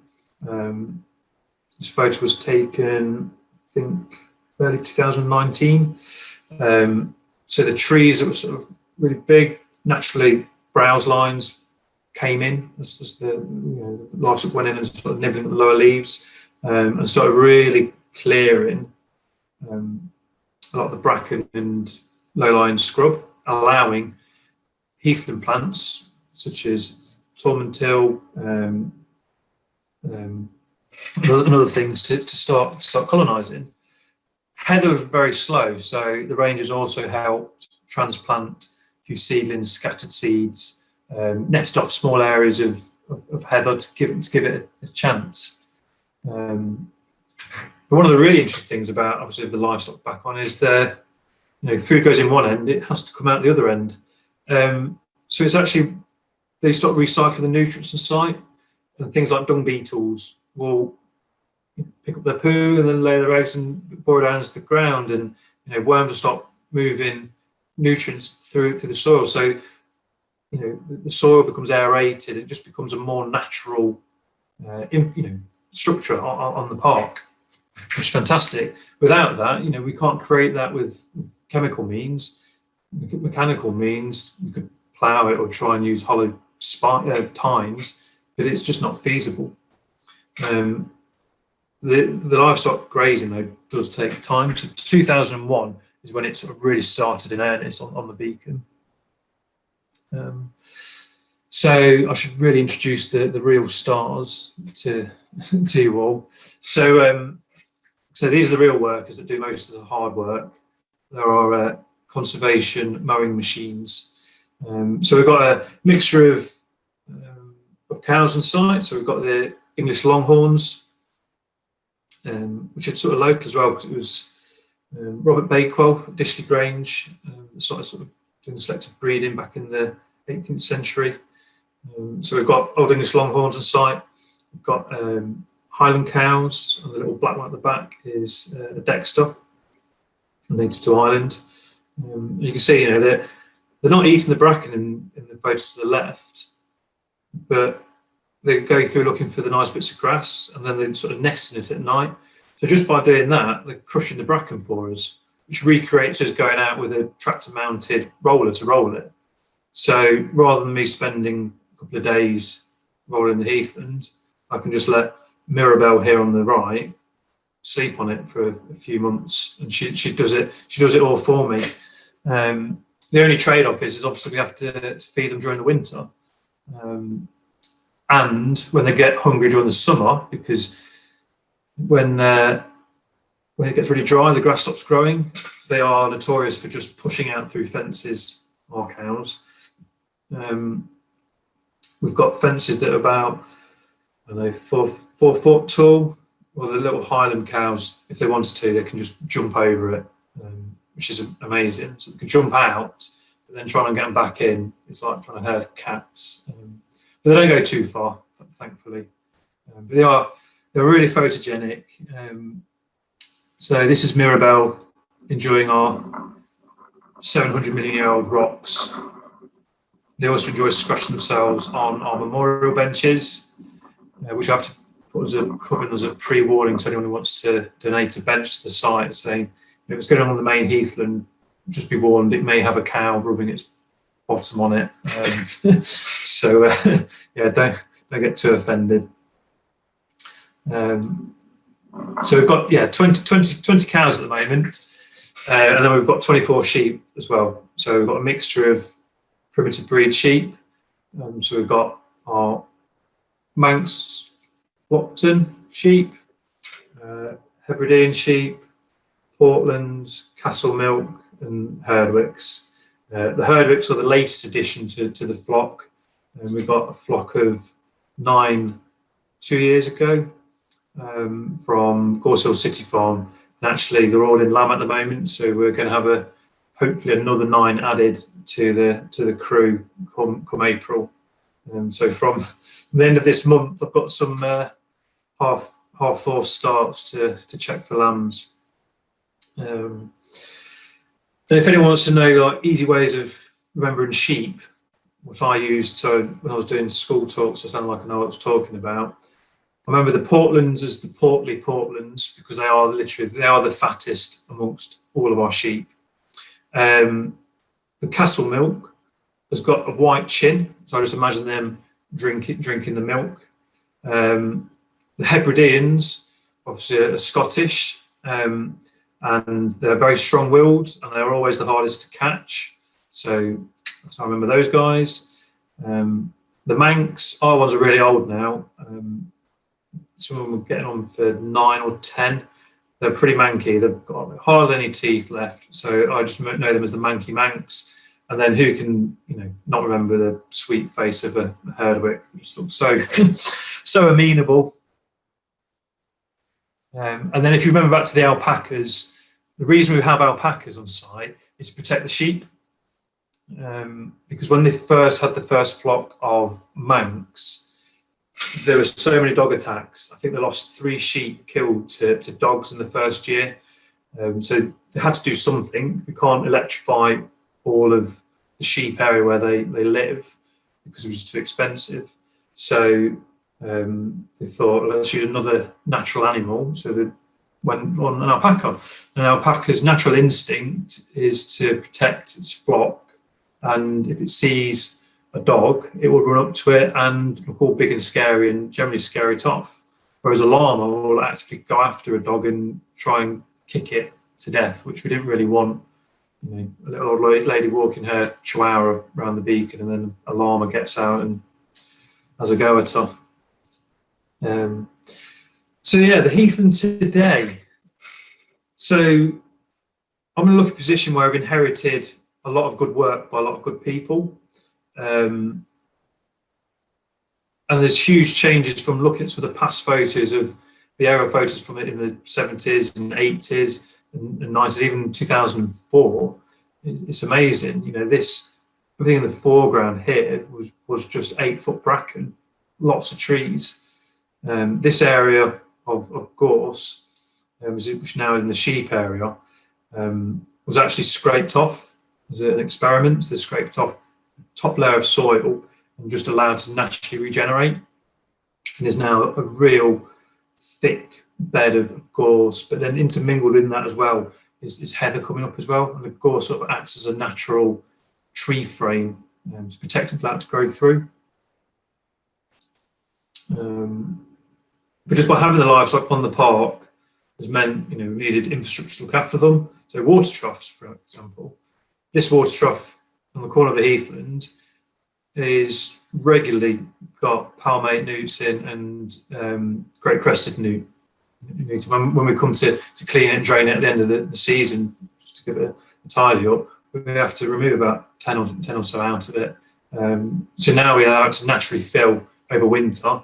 This photo was taken, I think, early 2019. So the trees that were sort of really big, naturally browse lines came in as the livestock went in and sort of nibbling at the lower leaves, and started really clearing a lot of the bracken and low-lying scrub, allowing heathland plants such as tormentil and other things to start colonising. Heather was very slow, so the rangers also helped transplant a few seedlings, scattered seeds, netted off small areas of heather to give it a chance. But one of the really interesting things about obviously the livestock back on is food goes in one end, it has to come out the other end. So it's actually, they start recycling the nutrients on site, and things like dung beetles will pick up their poo and then lay their eggs and bore it down into the ground, and worms will start moving nutrients through the soil. So the soil becomes aerated. It just becomes a more natural structure on the park, which is fantastic. Without that, we can't create that with chemical means. Mechanical means, you could plough it or try and use hollow tines, but it's just not feasible. The livestock grazing though does take time. So 2001 is when it sort of really started in earnest on the beacon. So I should really introduce the real stars to you all. So these are the real workers that do most of the hard work. There are conservation mowing machines. So we've got a mixture of cows on site. So we've got the English Longhorns, which are sort of local as well, because it was Robert Bakewell at Dishley Grange, sort of doing selective breeding back in the 18th century. So we've got Old English Longhorns on site. We've got Highland cows, and the little black one at the back is the Dexter, native to Ireland. You can see, they're not eating the bracken in the photos to the left, but they go through looking for the nice bits of grass, and then they sort of nest in it at night. So just by doing that, they're crushing the bracken for us, which recreates us going out with a tractor-mounted roller to roll it. So rather than me spending a couple of days rolling the heathland, I can just let Mirabelle here on the right sleep on it for a few months, and she does it all for me. The only trade-off is obviously we have to feed them during the winter, and when they get hungry during the summer, because when it gets really dry, the grass stops growing. They are notorious for just pushing out through fences, our cows. We've got fences that are about, I don't know, 4 foot tall. Well, the little Highland cows, if they wanted to, they can just jump over it, which is amazing. So they can jump out, but then trying to get them back in, it's like trying to herd cats. But they don't go too far, thankfully. But they're really photogenic. So this is Mirabelle enjoying our 700 million year old rocks. They also enjoy scratching themselves on our memorial benches, which I have to put as a pre-warning to anyone who wants to donate a bench to the site, saying if it's going on the main heathland, just be warned, it may have a cow rubbing its bottom on it. So yeah, don't get too offended. So we've got 20 cows at the moment, and then we've got 24 sheep as well. So we've got a mixture of primitive breed sheep. So we've got our Manx Lockton sheep, Hebridean sheep, Portland, Castle Milk, and Herdwicks. The Herdwicks are the latest addition to the flock, and we got a flock of 9 2 years ago from Gorse Hill City Farm. And actually, they're all in lamb at the moment, so we're going to have hopefully another 9 added to the crew come April. So from the end of this month, I've got some half force starts to check for lambs. And if anyone wants to know like easy ways of remembering sheep, what I used, so when I was doing school talks, I sound like I know what I was talking about. I remember the Portlands as the portly Portlands because they are the fattest amongst all of our sheep. The Castle Milk has got a white chin, so I just imagine them drinking the milk. The Hebrideans, obviously, are Scottish, and they're very strong-willed, and they're always the hardest to catch. So I remember those guys. The Manx, our ones are really old now. Some of them are getting on for 9 or 10. They're pretty manky. They've got hardly any teeth left. So I just know them as the Manky Manx. And then who can, not remember the sweet face of a Herdwick? It just looks so amenable. And then if you remember back to the alpacas, the reason we have alpacas on site is to protect the sheep. Because when they first had the first flock of Manx, there were so many dog attacks. I think they lost 3 sheep killed to dogs in the first year. So they had to do something. We can't electrify all of the sheep area where they live because it was too expensive. So they thought, let's use another natural animal. So they went on an alpaca. An alpaca's natural instinct is to protect its flock, and if it sees a dog, it will run up to it and look all big and scary and generally scare it off. Whereas a llama will actually go after a dog and try and kick it to death, which we didn't really want. A little old lady walking her chihuahua around the beacon, and then a llama gets out and has a go at her. So yeah, the heathland today. So I'm in a lucky position where I've inherited a lot of good work by a lot of good people. And there's huge changes from looking at the past photos of the aerial photos from it in the 70s and 80s and 90s, even 2004. It's amazing. This everything in the foreground here was just 8-foot bracken, lots of trees. This area of gorse, which now is in the sheep area, was actually scraped off as an experiment. So they scraped off the top layer of soil and just allowed to naturally regenerate. And there's now a real thick bed of gorse, but then intermingled in that as well is heather coming up as well. And the gorse sort of acts as a natural tree frame to protect that to grow through. But just by having the livestock on the park has meant, we needed infrastructure to look after them. So water troughs, for example. This water trough on the corner of the heathland is regularly got palmate newts in and great crested newt. When we come to clean it and drain it at the end of the season, just to give it a tidy up, we have to remove about 10 or so out of it. So now we allow it to naturally fill over winter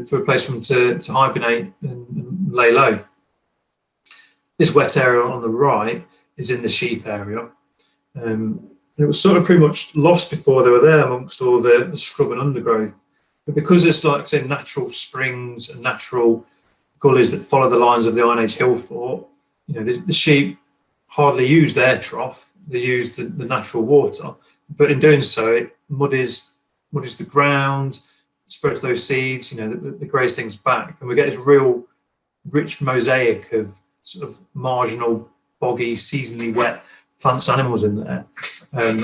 for a place for them to hibernate and lay low. This wet area on the right is in the sheep area. It was sort of pretty much lost before they were there amongst all the scrub and undergrowth. But because it's like, say, natural springs and natural gullies that follow the lines of the Iron Age hill fort, the sheep hardly use their trough. They use the natural water. But in doing so, it muddies the ground, spreads those seeds, that graze things back. And we get this real rich mosaic of sort of marginal, boggy, seasonally wet plants and animals in there.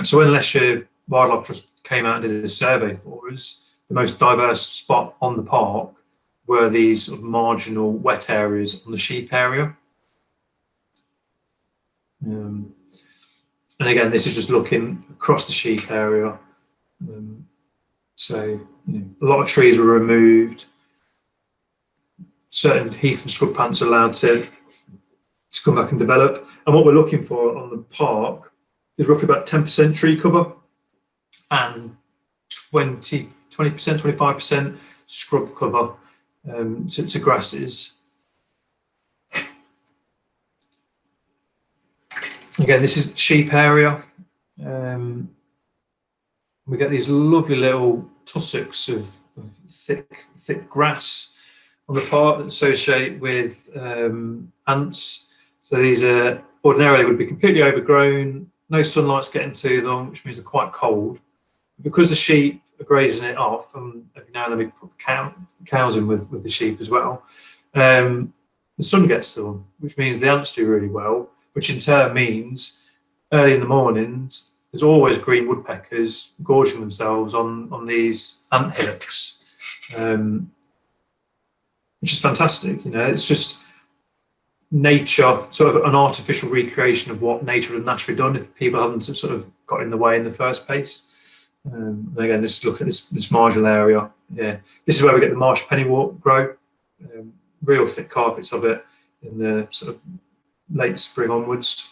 So when Leicestershire Wildlife Trust came out and did a survey for us, the most diverse spot on the park were these sort of marginal wet areas on the sheep area. And again, this is just looking across the sheep area. So a lot of trees were removed. Certain heath and scrub plants are allowed to come back and develop. And what we're looking for on the park is roughly about 10% tree cover and 20%, 25% scrub cover to grasses. Again, this is sheep area. We get these lovely little tussocks of thick grass on the park that associate with ants. So these are ordinarily would be completely overgrown, no sunlight's getting to them, which means they're quite cold. Because the sheep are grazing it off, and every now and then we put the cows in with the sheep as well, the sun gets to them, which means the ants do really well, which in turn means early in the mornings there's always green woodpeckers gorging themselves on these ant hillocks, which is fantastic. It's just nature, sort of an artificial recreation of what nature would have naturally done if people hadn't sort of got in the way in the first place. And again, just look at this marginal area. Yeah, this is where we get the marsh pennywort grow. Real thick carpets of it in the sort of late spring onwards.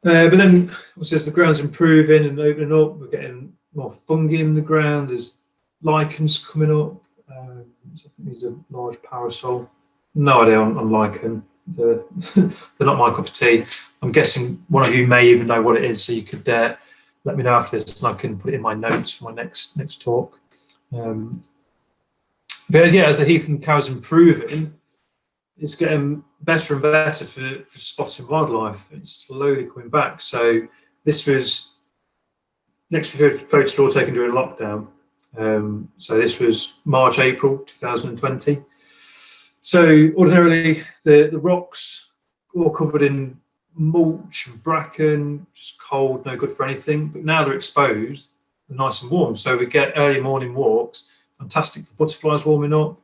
But then, as the ground's improving and opening up, we're getting more fungi in the ground. There's lichens coming up. So I think these are large parasol. No idea on lichen. They're not my cup of tea. I'm guessing one of you may even know what it is, so you could let me know after this, and I can put it in my notes for my next talk. But yeah, as the heath and cows improving, it's getting better and better for spotting wildlife. It's slowly coming back. So this was next photos all taken during lockdown. So this was March, April 2020. So ordinarily the rocks all covered in mulch and bracken, just cold, no good for anything. But now they're exposed, they're nice and warm. So we get early morning walks, fantastic for butterflies warming up.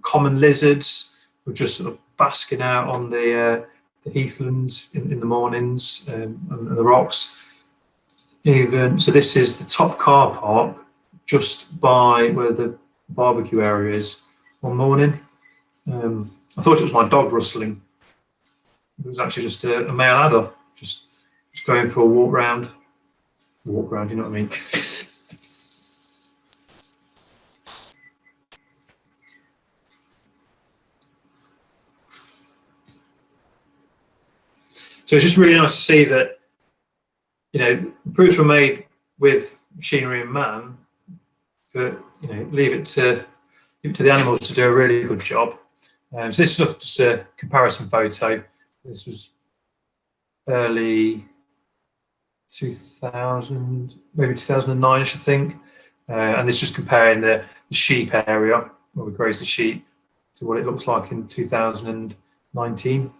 Common lizards were just sort of basking out on the heathlands in the mornings, and the rocks. So this is the top car park, just by where the barbecue area is. One morning, I thought it was my dog rustling. It was actually just a male adder, just going for a walk round. You know what I mean? So it's just really nice to see that, improvements were made with machinery and man, but leave it to the animals to do a really good job. So this is just a comparison photo. This was early 2000, maybe 2009ish, I think. And this is just comparing the sheep area where we graze the sheep to what it looks like in 2019.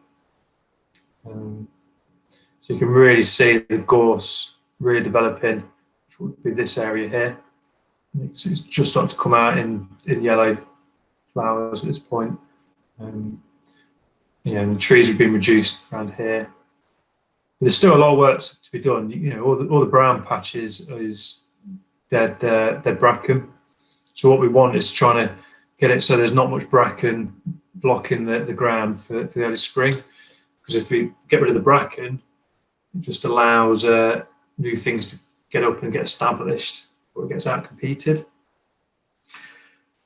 So you can really see the gorse really developing, which would be this area here. It's just starting to come out in yellow flowers at this point. And the trees have been reduced around here. But there's still a lot of work to be done. All the brown patches is dead bracken. So what we want is trying to get it so there's not much bracken blocking the ground for the early spring. Because if we get rid of the bracken, it just allows new things to get up and get established before it gets out competed.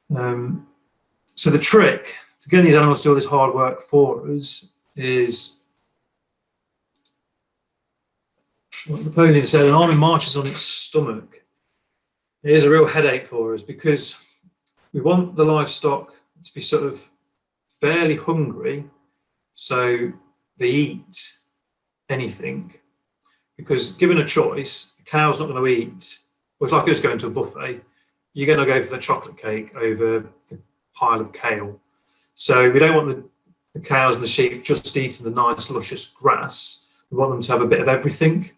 So the trick to getting these animals to do all this hard work for us is what Napoleon said: an army marches on its stomach. It is a real headache for us because we want the livestock to be sort of fairly hungry, so they eat anything. Because given a choice, the cow's not going to eat. Well, it's like us going to a buffet. You're going to go for the chocolate cake over the pile of kale. So we don't want the cows and the sheep just eating the nice, luscious grass. We want them to have a bit of everything.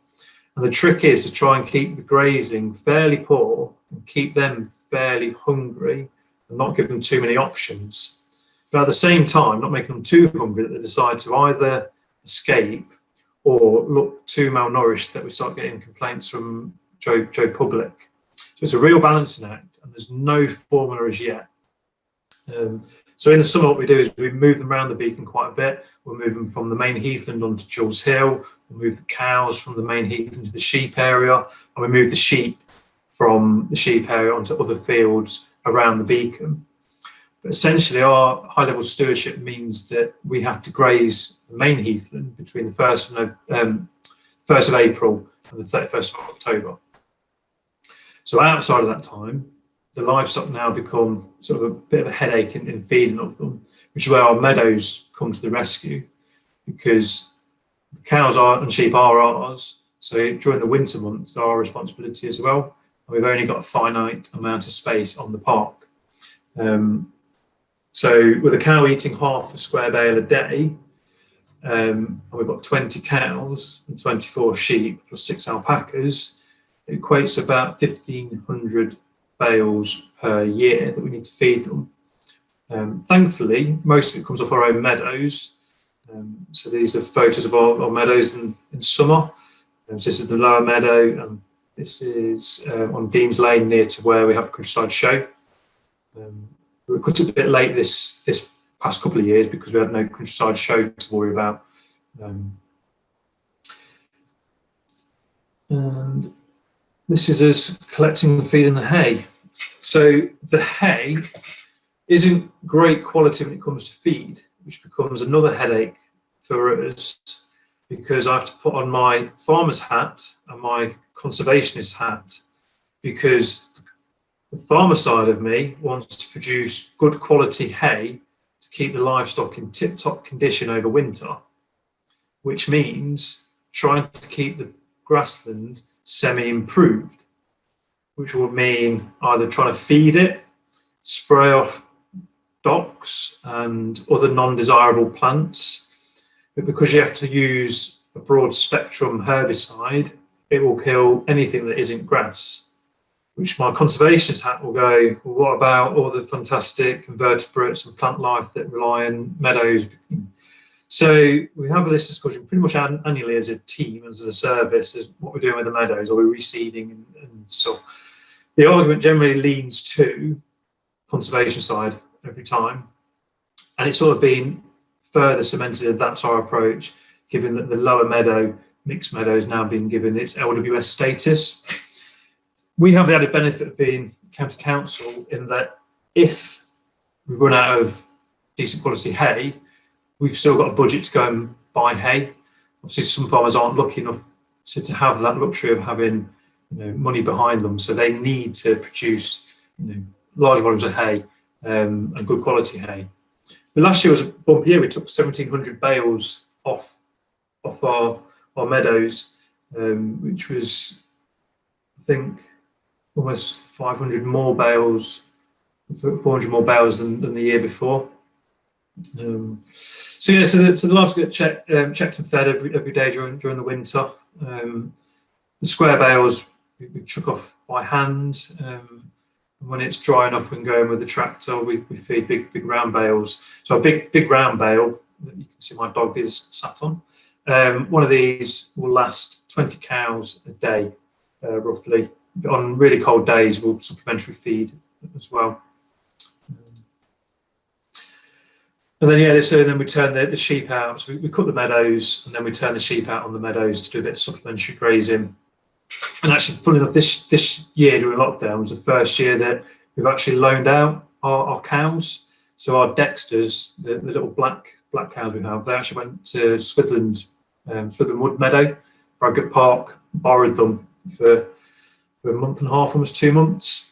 And the trick is to try and keep the grazing fairly poor and keep them fairly hungry and not give them too many options. But at the same time, not making them too hungry that they decide to either escape or look too malnourished that we start getting complaints from Joe Public. So it's a real balancing act, and there's no formula as yet. So in the summer, what we do is we move them around the beacon quite a bit. We'll move them from the main heathland onto Jules Hill. We'll move the cows from the main heathland to the sheep area, and we move the sheep from the sheep area onto other fields around the beacon. But essentially, our high-level stewardship means that we have to graze the main heathland between the 1st of April and the 31st of October. So outside of that time, the livestock now become sort of a bit of a headache in feeding of them, which is where our meadows come to the rescue, because the cows and sheep are ours. So during the winter months, they're our responsibility as well. And we've only got a finite amount of space on the park. So with a cow eating half a square bale a day, and we've got 20 cows and 24 sheep plus 6 alpacas, it equates to about 1,500 bales per year that we need to feed them. Thankfully, most of it comes off our own meadows. So these are photos of our meadows in summer. So this is the lower meadow, and this is on Dean's Lane, near to where we have the countryside show. We were cut a bit late this past couple of years because we had no countryside show to worry about. And this is us collecting and feeding the hay. So the hay isn't great quality when it comes to feed, which becomes another headache for us, because I have to put on my farmer's hat and my conservationist hat, because the farmer side of me wants to produce good quality hay to keep the livestock in tip-top condition over winter, which means trying to keep the grassland semi-improved, which would mean either trying to feed it, spray off docks and other non-desirable plants. But because you have to use a broad spectrum herbicide, it will kill anything that isn't grass, which my conservationist hat will go, well, what about all the fantastic invertebrates and plant life that rely on meadows? So we have this discussion pretty much annually as a team, as a service, as what we're doing with the meadows. Are we reseeding and stuff? The argument generally leans to conservation side every time, and it's sort of been further cemented that that's our approach, given that the lower meadow, mixed meadow, is now being given its LWS status. We have the added benefit of being county council in that if we run out of decent quality hay, we've still got a budget to go and buy hay. Obviously, some farmers aren't lucky enough to have that luxury of having money behind them, so they need to produce large volumes of hay and good quality hay. But last year was a bump year. We took 1,700 bales off our meadows, which was, I think, almost 500 more bales, 400 more bales than the year before. So the livestock get checked and fed every day during the winter. The square bales we chuck off by hand. And when it's dry enough, we can go in with the tractor. We feed big round bales. So a big round bale that you can see my dog is sat on. One of these will last 20 cows a day, roughly. But on really cold days, we'll supplementary feed as well. And then then we turn the sheep out. So we cut the meadows, and then we turn the sheep out on the meadows to do a bit of supplementary grazing. And actually, funny enough, this year during lockdown was the first year that we've actually loaned out our cows. So our Dexters, the little black cows we have, they actually went to Swithland Wood Meadow, Bradgate Park, borrowed them for a month and a half, almost 2 months.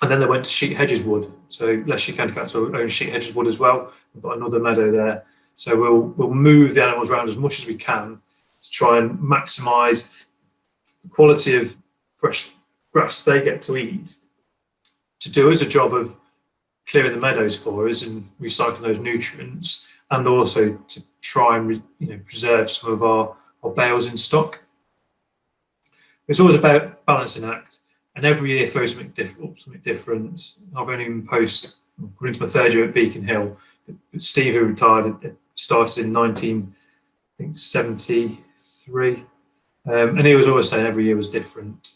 And then they went to Sheet Hedges Wood. So Leicestershire County Council owns Sheet Hedges Wood as well. We've got another meadow there. So we'll move the animals around as much as we can to try and maximise the quality of fresh grass they get to eat, to do us a job of clearing the meadows for us and recycling those nutrients, and also to try and preserve some of our bales in stock. It's always about balancing act, and every year throws something different. I've only been going into my third year at Beacon Hill, but Steve, who retired, started in 1973 3. And he was always saying every year was different.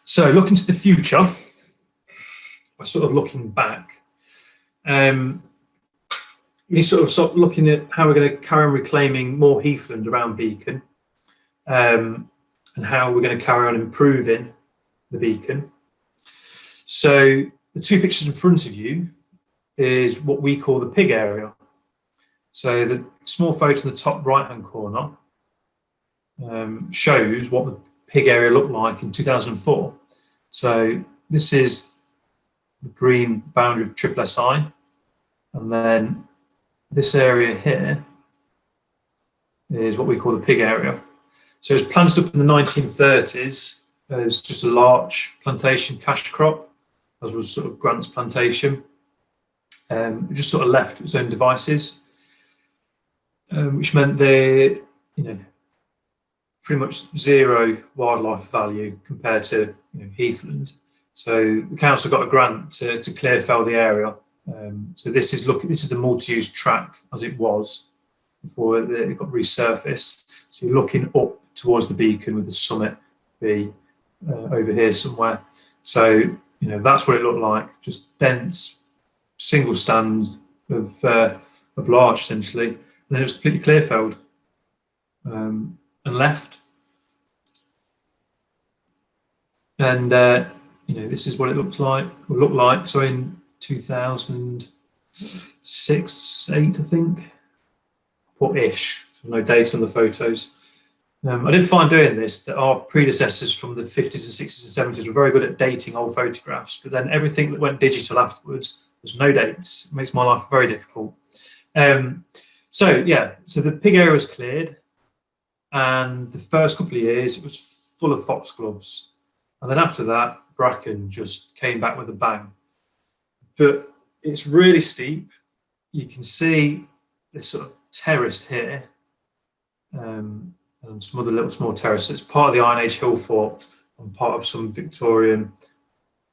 So looking to the future, by sort of looking back, we sort of start looking at how we're going to carry on reclaiming more heathland around Beacon, and how we're going to carry on improving the Beacon. So the 2 pictures in front of you is what we call the pig area. So the small photo in the top right-hand corner shows what the pig area looked like in 2004. So this is the green boundary of Triple SI, and then this area here is what we call the pig area. So it was planted up in the 1930s as just a larch plantation cash crop, as was sort of Grant's plantation. It just sort of left its own devices, which meant they, pretty much zero wildlife value compared to heathland. So the council got a grant to clear fell the area. So this is the multi-use track as it was before it got resurfaced. So you're looking up towards the Beacon, with the summit be over here somewhere. So that's what it looked like, just dense single stand of larch essentially, and then it was completely clear felled and left. And this is what it looked like. So in 2006, 8, I think, or ish. No date on the photos. I did find doing this that our predecessors from the 50s and 60s and 70s were very good at dating old photographs, but then everything that went digital afterwards, there's no dates. It makes my life very difficult. So the pig area was cleared, and the first couple of years it was full of foxgloves, and then after that bracken just came back with a bang. But it's really steep. You can see this sort of terrace here, and some other little small terraces. It's part of the Iron Age hill fort and part of some Victorian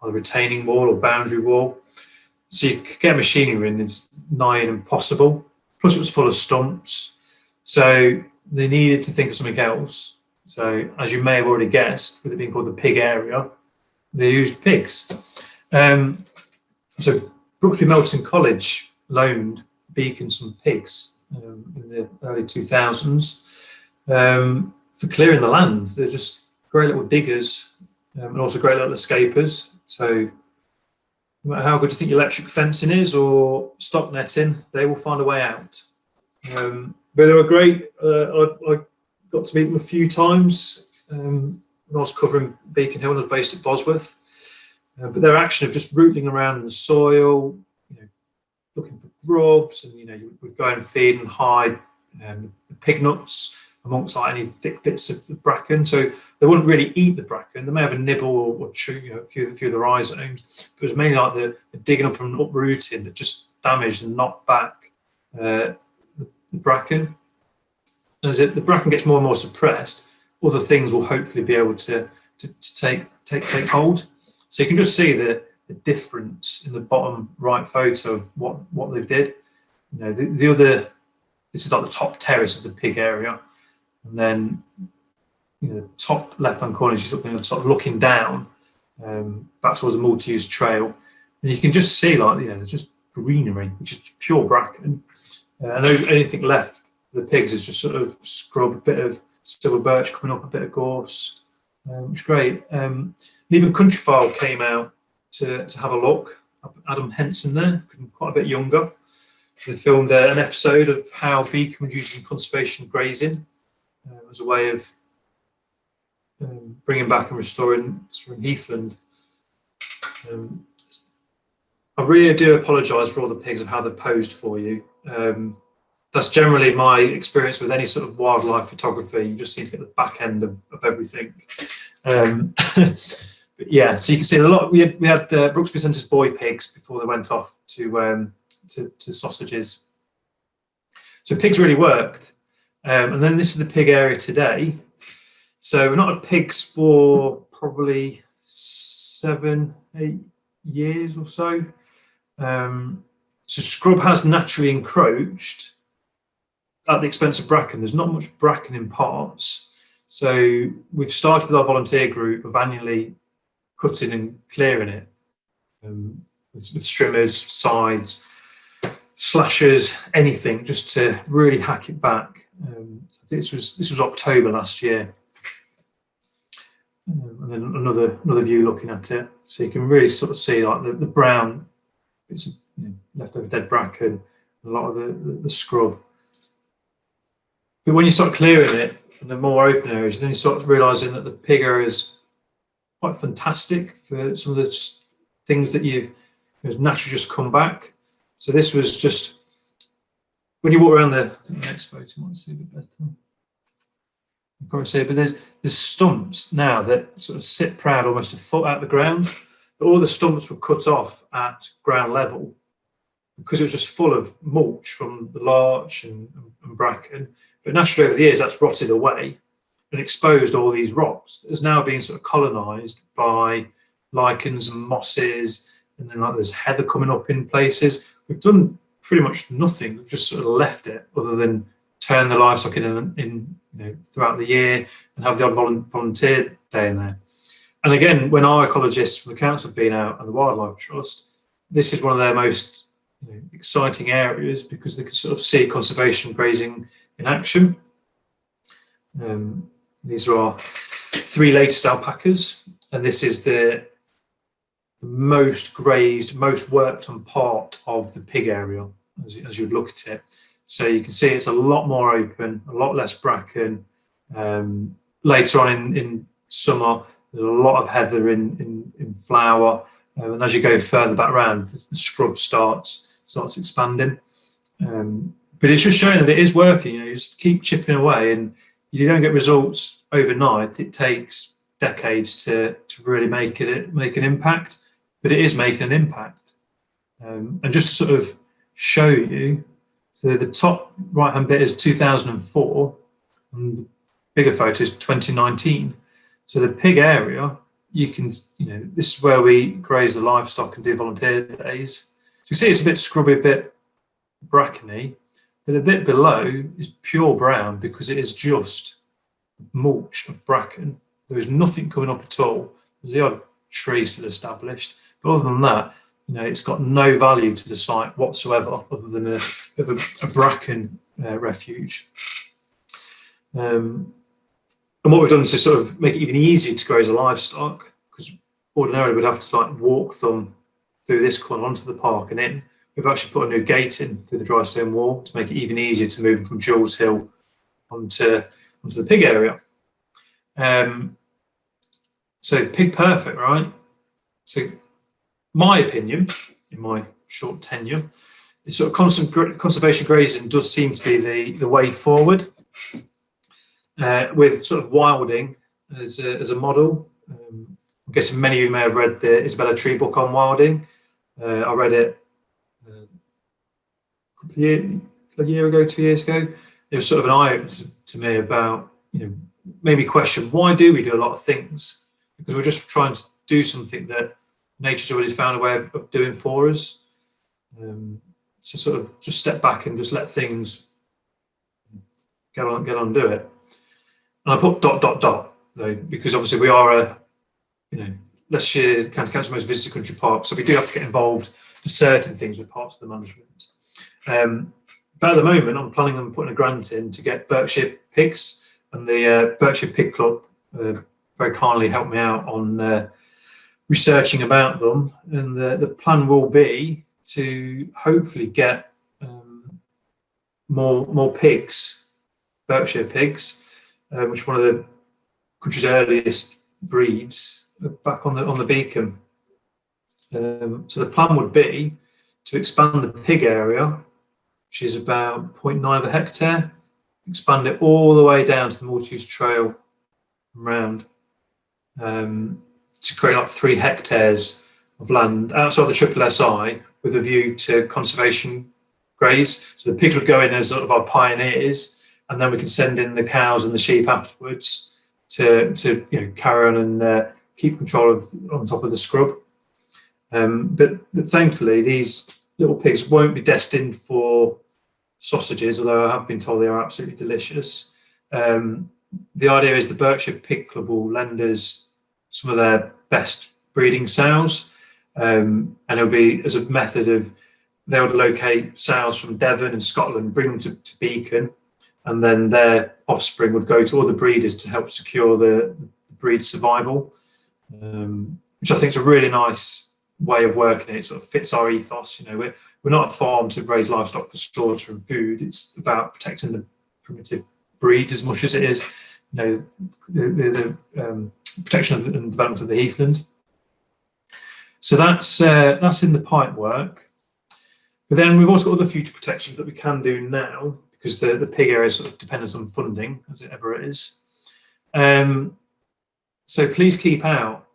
either retaining wall or boundary wall. So you could get machinery in, it's nigh impossible. Plus it was full of stumps. So they needed to think of something else. So as you may have already guessed, with it being called the pig area, they used pigs. So Brooklyn Melton College loaned Beacon some pigs in the early 2000s for clearing the land. They're just great little diggers and also great little escapers. So no matter how good you think your electric fencing is or stock netting, they will find a way out. But they were great. I got to meet them a few times when I was covering Beacon Hill and I was based at Bosworth. But their action of just rooting around in the soil, looking for grubs, and you would go and feed and hide the pig nuts amongst any thick bits of the bracken. So they wouldn't really eat the bracken. They may have a nibble or chew, a few of the rhizomes. But it was mainly like the digging up and uprooting that just damaged and knocked back the bracken. As the bracken gets more and more suppressed, other things will hopefully be able to take hold. So you can just see the difference in the bottom right photo of what they did. The other, this is like the top terrace of the pig area, and then the top left-hand corner is sort of looking down back towards a multi-use trail, and you can just see there's just greenery, which is pure bracken. And anything left for the pigs is just sort of scrub, a bit of silver birch coming up, a bit of gorse, which is great. Even Countryfile came out to have a look. Adam Henson there, quite a bit younger. They filmed an episode of how Beacon was using conservation grazing as a way of bringing back and restoring heathland. I really do apologise for all the pigs of how they're posed for you. That's generally my experience with any sort of wildlife photography. You just seem to get the back end of everything. But yeah, so you can see a lot. We had Brooksby Centre's boy pigs before they went off to sausages. So pigs really worked. And then this is the pig area today. So we've not had pigs for probably 7-8 years or so. So scrub has naturally encroached, at the expense of bracken. There's not much bracken in parts. So we've started with our volunteer group of annually cutting and clearing it with trimmers, scythes, slashers, anything, just to really hack it back. So I think this was October last year. And then another view looking at it, so you can really sort of see like the brown, it's leftover dead bracken, a lot of the scrub. But when you start clearing it and the more open areas, then you start realising that the pig area is quite fantastic for some of the things that you naturally just come back. So this was just, when you walk around the next photo, you might see a bit better. You can't see it, but there's stumps now that sort of sit proud almost a foot out the ground. But all the stumps were cut off at ground level because it was just full of mulch from the larch and bracken. But naturally over the years that's rotted away and exposed all these rocks. It's now being sort of colonised by lichens and mosses, and then like there's heather coming up in places. We've done pretty much nothing. We've just sort of left it, other than turn the livestock in throughout the year and have the odd volunteer day in there. And again, when our ecologists from the council have been out and the Wildlife Trust, this is one of their most exciting areas because they can sort of see conservation grazing in action. These are our 3 latest alpacas, and this is the most grazed, most worked on part of the pig area as you look at it. So you can see it's a lot more open, a lot less bracken. Later on in summer, there's a lot of heather in flower, and as you go further back round, the scrub starts expanding. But it's just showing that it is working. You just keep chipping away, and you don't get results overnight. It takes decades to really make an impact, but it is making an impact. And just to sort of show you, so the top right-hand bit is 2004, and the bigger photo is 2019. So the pig area, you can, this is where we graze the livestock and do volunteer days. So you see it's a bit scrubby, a bit brackeny, but a bit below is pure brown because it is just mulch of bracken. There is nothing coming up at all. There's the odd tree still established, but other than that, it's got no value to the site whatsoever, other than a bracken refuge. And what we've done is to sort of make it even easier to graze a livestock, because ordinarily we'd have to walk them through this corner onto the park and in. We've actually put a new gate in through the dry stone wall to make it even easier to move them from Jules Hill onto the pig area. So pig perfect, right? So my opinion, in my short tenure, is sort of conservation grazing does seem to be the way forward, with sort of wilding as a model. I'm guessing many of you may have read the Isabella Tree book on wilding. I read it a year ago, 2 years ago. It was sort of an eye-opener to me about, made me question, why do we do a lot of things? Because we're just trying to do something that nature's already found a way of doing for us. So sort of just step back and just let things get on and do it. And I put ... though, because obviously we are Leicestershire County Council most visited country park, so we do have to get involved for certain things with parts of the management. But at the moment, I'm planning on putting a grant in to get Berkshire pigs, and the Berkshire Pig Club very kindly helped me out on researching about them, and the plan will be to hopefully get more pigs, Berkshire pigs, which is one of the country's earliest breeds, back on the beacon. So the plan would be to expand the pig area, which is about 0.9 of a hectare, expand it all the way down to the Maltese Trail and round, to create like 3 hectares of land outside the SSSI with a view to conservation graze. So the pigs would go in as sort of our pioneers, and then we can send in the cows and the sheep afterwards to carry on and keep control on top of the scrub. But thankfully, these little pigs won't be destined for sausages, although I have been told they are absolutely delicious. The idea is the Berkshire Pig Club will lend us some of their best breeding sows, and it'll be as a method of, they would locate sows from Devon and Scotland, bring them to Beacon, and then their offspring would go to other breeders to help secure the breed survival, which I think is a really nice way of working. It sort of fits our ethos. You know, we're not a farm to raise livestock for slaughter and food. It's about protecting the primitive breeds as much as it is, you know, the protection of and development of the heathland. So that's in the pipe work. But then we've also got other future protections that we can do now, because the pig area is sort of dependent on funding, as it ever is. So please keep out.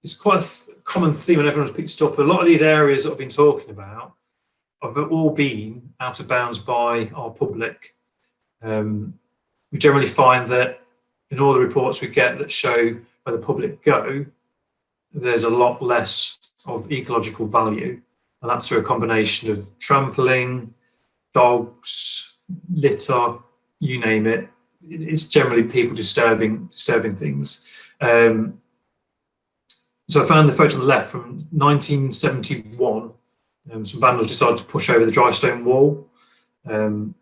It's quite a common theme, and everyone's picked it up. A lot of these areas that I've been talking about have all been out of bounds by our public. We generally find that in all the reports we get that show where the public go, there's a lot less of ecological value, and that's through a combination of trampling, dogs, litter, you name it. It's generally people disturbing things. So I found the photo on the left from 1971. Some vandals decided to push over the dry stone wall, and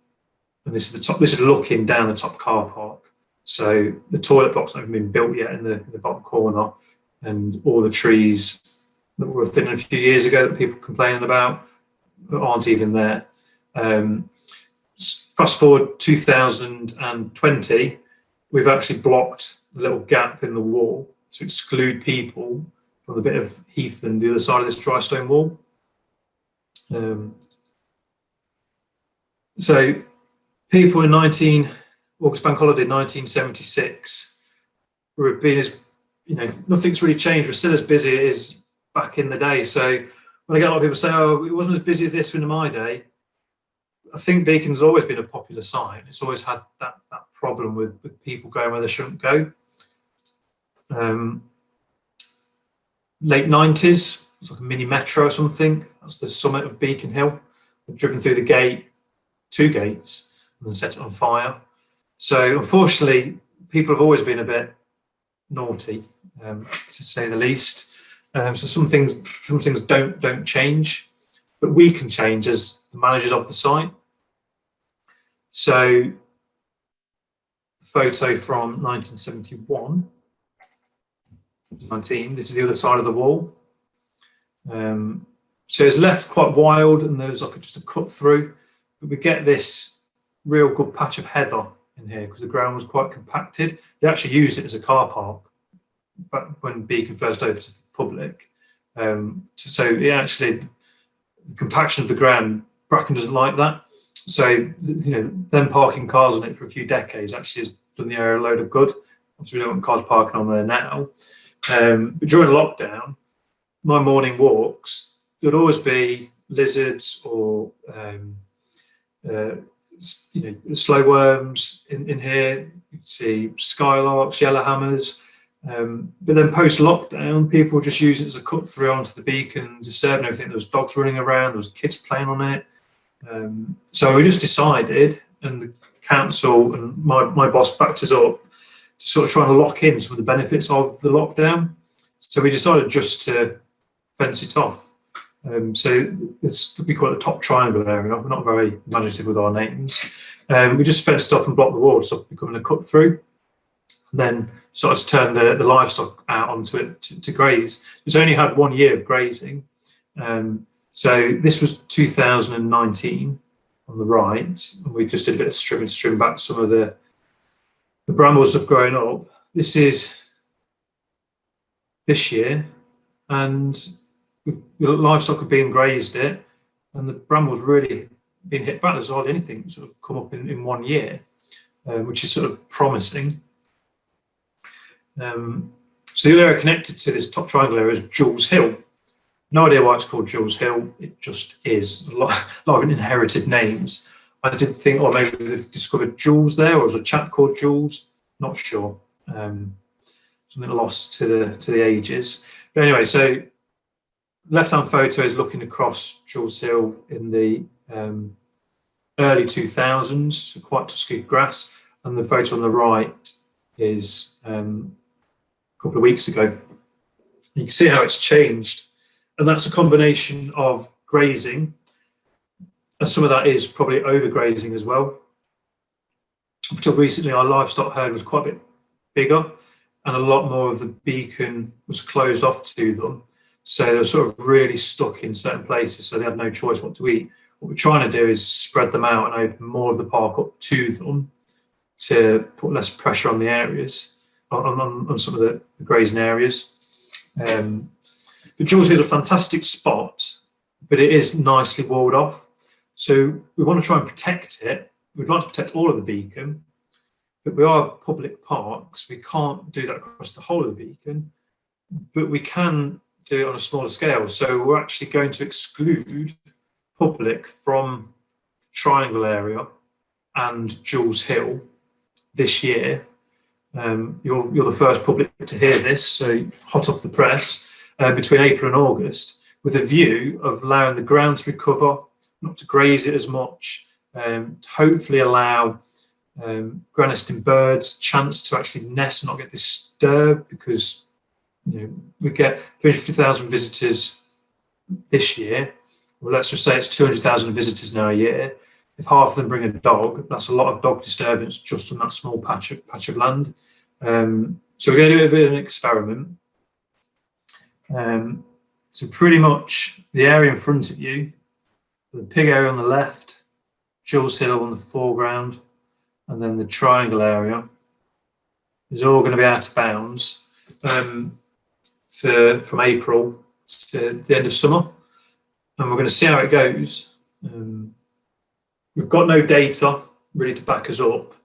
this is the top. This is looking down the top car park. So the toilet blocks haven't been built yet in the bottom corner, and all the trees that were thinning a few years ago that people complaining about aren't even there. Fast forward 2020, we've actually blocked the little gap in the wall to exclude people from the bit of heathland the other side of this dry stone wall. So people in August Bank Holiday 1976 were being as, you know, nothing's really changed. We're still as busy as back in the day. So when I get a lot of people say, oh, it wasn't as busy as this in my day, I think Beacon's always been a popular site. It's always had that problem with people going where they shouldn't go. Late 90s, it's like a mini metro or something. That's the summit of Beacon Hill. We've driven through the gate, 2 gates, and then set it on fire. So unfortunately, people have always been a bit naughty, to say the least. So some things don't change, but we can change as the managers of the site. So, photo from 1971. 19. This is the other side of the wall. So it's left quite wild, and there's like just a cut through. But we get this real good patch of heather in here because the ground was quite compacted. They actually used it as a car park back when Beacon first opened to the public. So it actually, the compaction of the ground, Bracken doesn't like that. So, you know, them parking cars on it for a few decades actually has done the area a load of good. Obviously, we don't want cars parking on there now. But during lockdown, my morning walks, there'd always be lizards or you know, slow worms in here. You'd see skylarks, yellowhammers. But then post lockdown, people just use it as a cut through onto the beacon, disturbing everything. There was dogs running around, there was kids playing on it. So we just decided, and the council and my boss backed us up, to sort of trying to lock in some of the benefits of the lockdown. So we decided just to fence it off. So it's we call it the top triangle area. We're not very imaginative with our names. We just fenced off and blocked the wall, so becoming a cut through. And then sort of turn the livestock out onto it to graze. It's only had 1 year of grazing. So this was 2019 on the right, and we just did a bit of stripping to trim back some of the brambles have grown up. This is this year, and the livestock have been grazed it, and the brambles really been hit back. There's hardly anything sort of come up in 1 year, which is sort of promising. So the other area connected to this top triangle area is Jules Hill. No idea why it's called Jules Hill. It just is. There's a lot of inherited names. I did think, oh, maybe they've discovered Jules there, or was a chap called Jules? Not sure. Something lost to the ages. But anyway, so left-hand photo is looking across Jules Hill in the early 2000s, so quite Tusky grass. And the photo on the right is a couple of weeks ago. You can see how it's changed, and that's a combination of grazing, and some of that is probably overgrazing as well. Until recently, our livestock herd was quite a bit bigger, and a lot more of the beacon was closed off to them. So they were sort of really stuck in certain places, so they had no choice what to eat. What we're trying to do is spread them out and open more of the park up to them to put less pressure on the areas, on some of the grazing areas. But Jules is a fantastic spot, but it is nicely walled off. So we want to try and protect it. We'd like to protect all of the beacon, but we are public parks. We can't do that across the whole of the beacon, but we can do it on a smaller scale. So we're actually going to exclude public from the Triangle area and Jules Hill this year. You're the first public to hear this, so hot off the press, between April and August, with a view of allowing the ground to recover, not to graze it as much, to hopefully allow grannesting birds a chance to actually nest and not get disturbed, because we get 350,000 visitors this year. Well, let's just say it's 200,000 visitors now a year. If half of them bring a dog, that's a lot of dog disturbance just on that small patch of land. So we're going to do a bit of an experiment. So pretty much the area in front of you, the pig area on the left, Jules Hill on the foreground, and then the triangle area is all going to be out of bounds from April to the end of summer, and we're going to see how it goes. We've got no data really to back us up.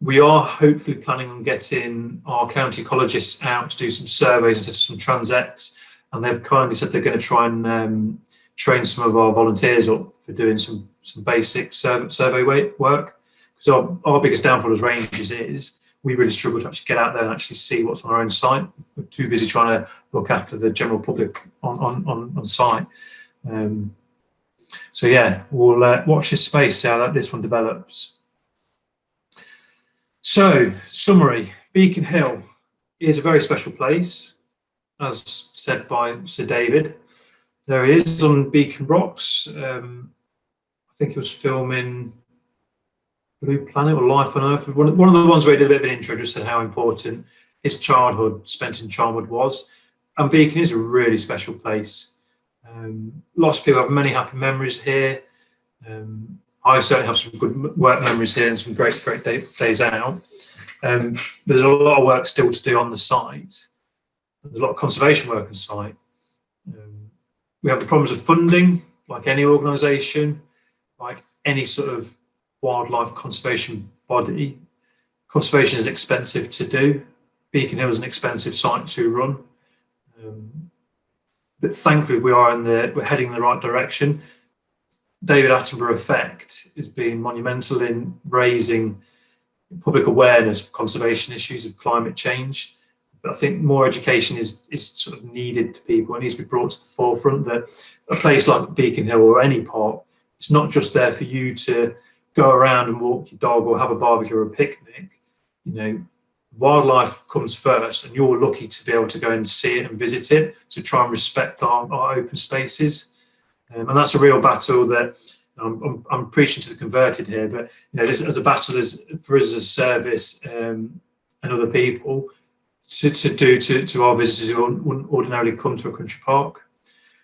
We are hopefully planning on getting our county ecologists out to do some surveys and set up some transects, and they've kindly said they're going to try and train some of our volunteers up for doing some basic survey work, because our biggest downfall as rangers is we really struggle to actually get out there and actually see what's on our own site. We're too busy trying to look after the general public on site. So yeah, we'll watch this space, see how this one develops. So, summary: Beacon Hill is a very special place, as said by Sir David. There he is on Beacon Rocks. I think he was filming Blue Planet or Life on Earth. One of the ones where he did a bit of an intro, just said how important his childhood spent in Charnwood was. And Beacon is a really special place. Lots of people have many happy memories here. I certainly have some good work memories here and some great days out. But there's a lot of work still to do on the site. There's a lot of conservation work on site. We have the problems of funding, like any organisation, like any sort of wildlife conservation body. Conservation is expensive to do. Beacon Hill is an expensive site to run. But thankfully we're heading in the right direction. David Attenborough effect has been monumental in raising public awareness of conservation issues of climate change. But I think more education is sort of needed to people. It needs to be brought to the forefront that a place like Beacon Hill or any park, it's not just there for you to go around and walk your dog or have a barbecue or a picnic. Wildlife comes first, and you're lucky to be able to go and see it and visit it. So try and respect our open spaces. And that's a real battle that I'm preaching to the converted here, but this as a battle for us as a service and other people to do to our visitors who wouldn't ordinarily come to a country park.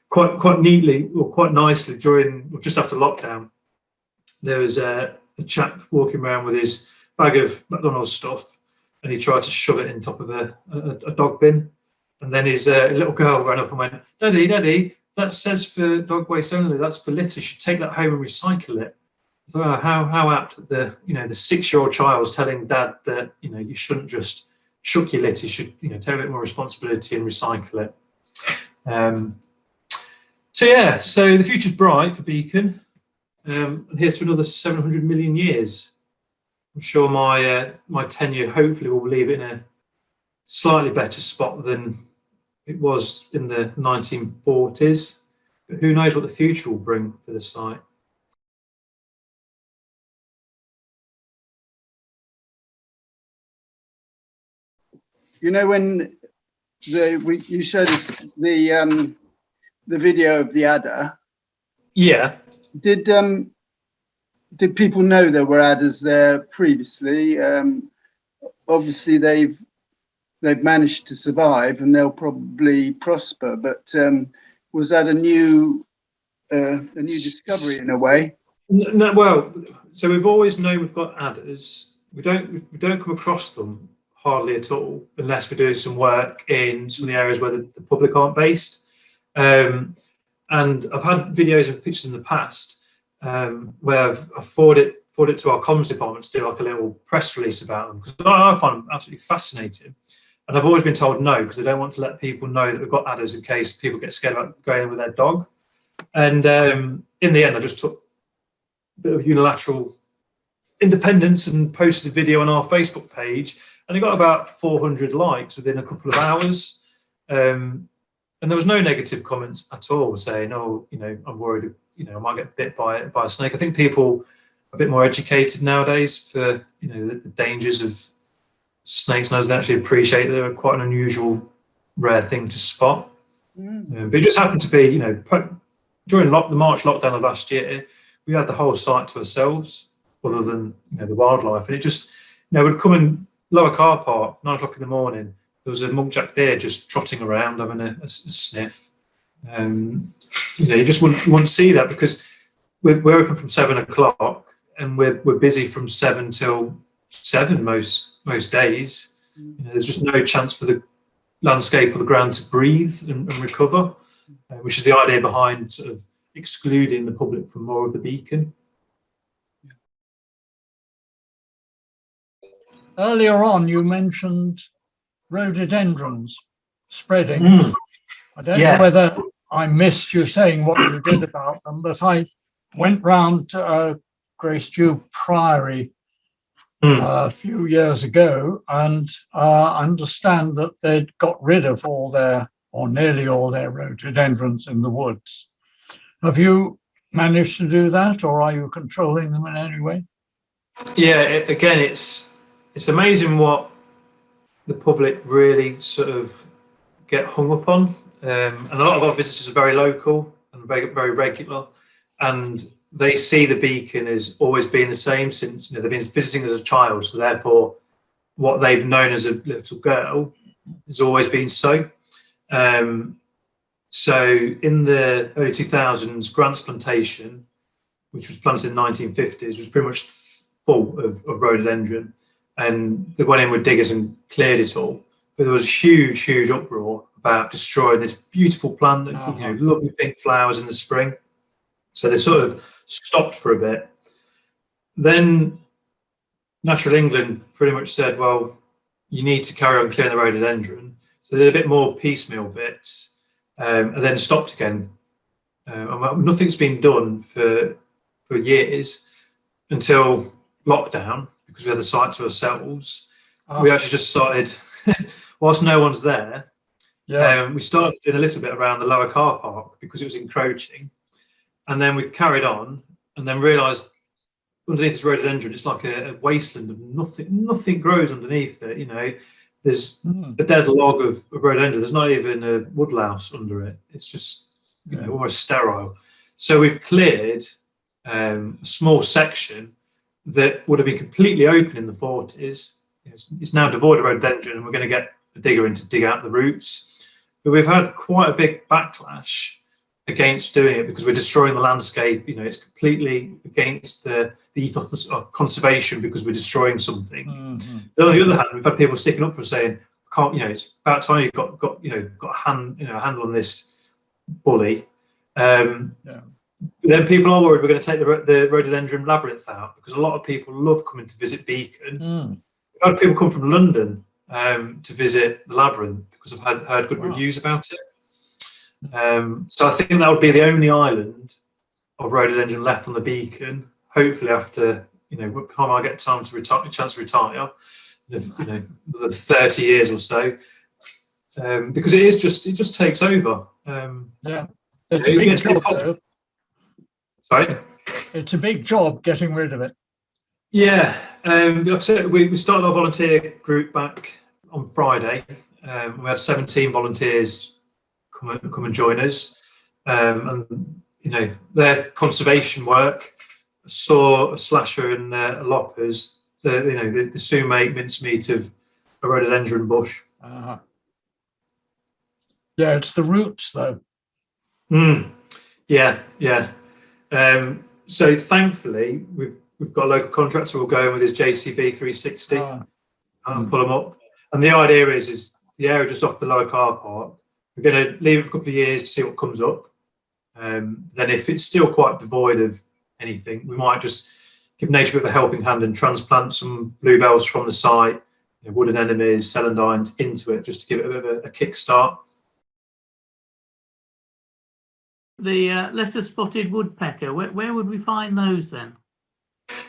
Quite neatly or quite nicely just after lockdown, there was a chap walking around with his bag of McDonald's stuff, and he tried to shove it in top of a dog bin, and then his little girl ran up and went, Daddy, that says for dog waste only, that's for litter, you should take that home and recycle it. I thought, how apt that the 6-year-old child was telling Dad that you shouldn't just chuck your litter, you should take a bit more responsibility and recycle it. So the future's bright for Beacon, and here's to another 700 million years. I'm sure my tenure hopefully will leave it in a slightly better spot than it was in the 1940s. But who knows what the future will bring for the site. You know, when you showed us the video of the adder. Yeah. Did people know there were adders there previously? Obviously, they've managed to survive, and they'll probably prosper. But was that a new discovery in a way? No, well, so we've always known we've got adders. We don't come across them hardly at all unless we're doing some work in some of the areas where the public aren't based. And I've had videos and pictures in the past where I've forwarded it to our comms department to do like a little press release about them, because I find them absolutely fascinating. And I've always been told no, because they don't want to let people know that we've got adders in case people get scared about going in with their dog. And in the end, I just took a bit of unilateral independence and posted a video on our Facebook page, and it got about 400 likes within a couple of hours. And there was no negative comments at all saying, oh, I'm worried, I might get bit by a snake. I think people are a bit more educated nowadays for, the dangers of snakes, and they actually appreciate that they're quite an unusual, rare thing to spot. But it just happened to be, during the March lockdown of last year, we had the whole site to ourselves, other than the wildlife, and it just would come in lower car park, 9 o'clock in the morning. There was a muntjac deer just trotting around having a sniff. You just wouldn't see that, because we're open from 7 o'clock and we're busy from 7 till 7 most days. There's just no chance for the landscape or the ground to breathe and recover, which is the idea behind sort of excluding the public from more of the beacon. Earlier on, you mentioned rhododendrons spreading. I don't know whether I missed you saying what you did about them, but I went round to Grace Dew Priory a few years ago, and understand that they'd got rid of all their, or nearly all their, rhododendrons in the woods. Have you managed to do that, or are you controlling them in any way? Yeah, again, it's amazing what the public really sort of get hung up on. And a lot of our visitors are very local and very, very regular, and they see the beacon as always being the same since they've been visiting as a child. So therefore, what they've known as a little girl has always been so. So in the early 2000s, Grant's Plantation, which was planted in the 1950s, was pretty much full of rhododendron, and they went in with diggers and cleared it all. But there was huge uproar about destroying this beautiful plant that lovely pink flowers in the spring. So they sort of stopped for a bit. Then Natural England pretty much said, well, you need to carry on clearing the rhododendron. So they did a bit more piecemeal bits, and then stopped again. And nothing's been done for years until lockdown, because we had the site to ourselves. We actually just started, whilst no one's there, we started doing a little bit around the lower car park because it was encroaching. And then we carried on, and then realised underneath this rhododendron, it's like a wasteland of nothing grows underneath it. There's a dead log of rhododendron. There's not even a woodlouse under it. It's just almost sterile. So we've cleared a small section that would have been completely open in the 40s. It's now devoid of rhododendron, and we're going to get a digger in to dig out the roots. But we've had quite a big backlash against doing it, because we're destroying the landscape. It's completely against the ethos of conservation, because we're destroying something. But on the other hand, we've had people sticking up for saying, it's about time you've got a handle on this bully. Then people are worried we're going to take the rhododendron labyrinth out, because a lot of people love coming to visit Beacon. We've had people come from London to visit the labyrinth because I've heard good reviews about it. So I think that would be the only island of rhododendron left on the Beacon. Hopefully, after by the time I get time to retire, chance to retire, the 30 years or so, because it just takes over. It's a big job, though. Sorry? It's a big job getting rid of it. Yeah, like I said, we started our volunteer group back on Friday. We had 17 volunteers come and join us, and you know, their conservation work, a saw, a slasher, and loppers. They soon make mincemeat of a rhododendron bush. Yeah, it's the roots, though. Yeah. So thankfully, we've got a local contractor who'll go in with his JCB 360 and pull them up. And the idea is the area just off the lower car park. We're going to leave it for a couple of years to see what comes up. Then if it's still quite devoid of anything, we might just give nature a bit of a helping hand and transplant some bluebells from the site, wood anemones, celandines into it, just to give it a bit of a kickstart. The lesser spotted woodpecker, where would we find those then?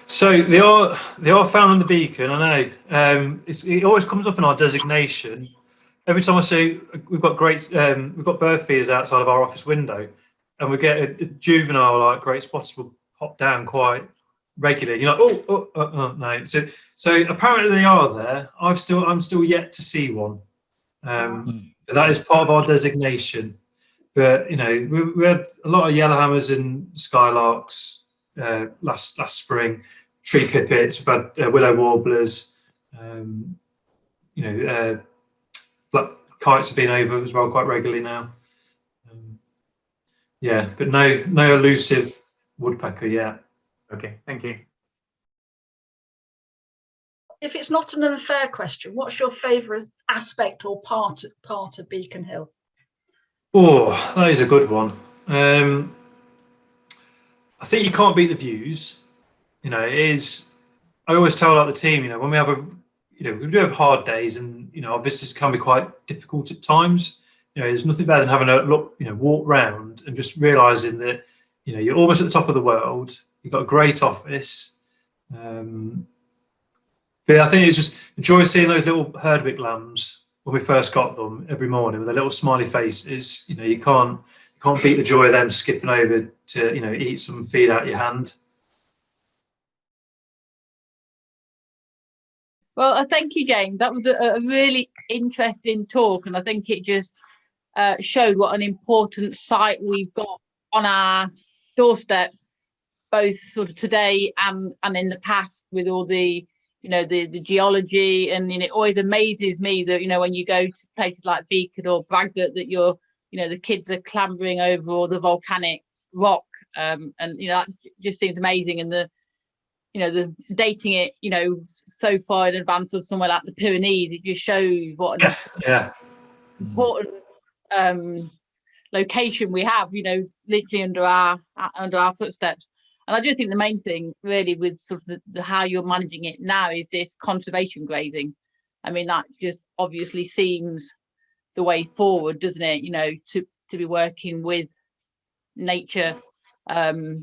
So they are found on the beacon. I know it always comes up in our designation. Every time I see we've got bird feeders outside of our office window, and we get a juvenile like great spotters will pop down quite regularly. You're like, oh no. So apparently they are there. I'm still yet to see one. But that is part of our designation. But we had a lot of yellowhammers and skylarks last spring, tree pipits, we've had willow warblers, black kites have been over as well quite regularly now. Yeah, but no elusive woodpecker yet. Okay, thank you. If it's not an unfair question, what's your favourite aspect or part of Beacon Hill? Oh, that is a good one. I think you can't beat the views. It is. I always tell like the team, when we have we do have hard days, and our visitors can be quite difficult at times. There's nothing better than having a look, walk round and just realising that, you're almost at the top of the world. You've got a great office. But I think it's just the joy of seeing those little Herdwick lambs when we first got them every morning with their little smiley faces. You can't beat the joy of them skipping over to eat some feed out your hand. Well, thank you, James. That was a really interesting talk, and I think it just showed what an important site we've got on our doorstep, both sort of today and in the past, with all the the geology. And it always amazes me that when you go to places like Beacon or Bradgate, that the kids are clambering over all the volcanic rock, and that just seems amazing. And the dating it so far in advance of somewhere like the Pyrenees, it just shows what an important location we have, literally under our footsteps. And I do think the main thing really with sort of the how you're managing it now is this conservation grazing. I mean, that just obviously seems the way forward, doesn't it? To be working with nature, to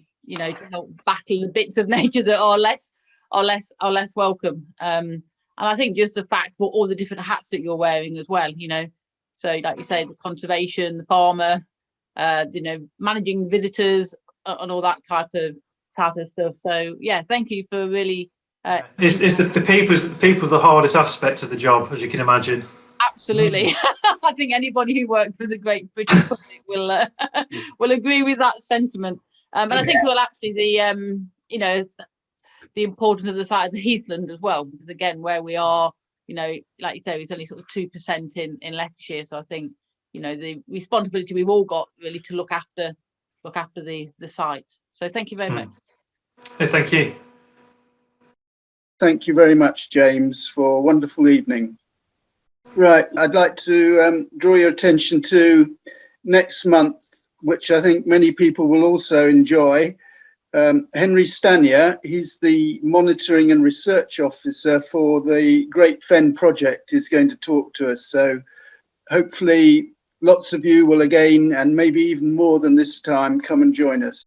help battle the bits of nature that are less welcome. And I think just the fact for all the different hats that you're wearing as well, so like you say, the conservation, the farmer, managing visitors and all that type of stuff. So yeah, thank you for really it's the people the hardest aspect of the job, as you can imagine. Absolutely. I think anybody who works for the Great British Public will agree with that sentiment. And I think actually the importance of the site of the heathland as well, because again, where we are, like you say, it's only sort of 2% in Leicestershire. So I think the responsibility we've all got really to look after the site. So thank you very much. Hey, thank you. Thank you very much, James, for a wonderful evening. Right, I'd like to draw your attention to next month, which I think many people will also enjoy. Henry Stanier, he's the monitoring and research officer for the Great Fen project, is going to talk to us. So hopefully lots of you will again, and maybe even more than this time, come and join us.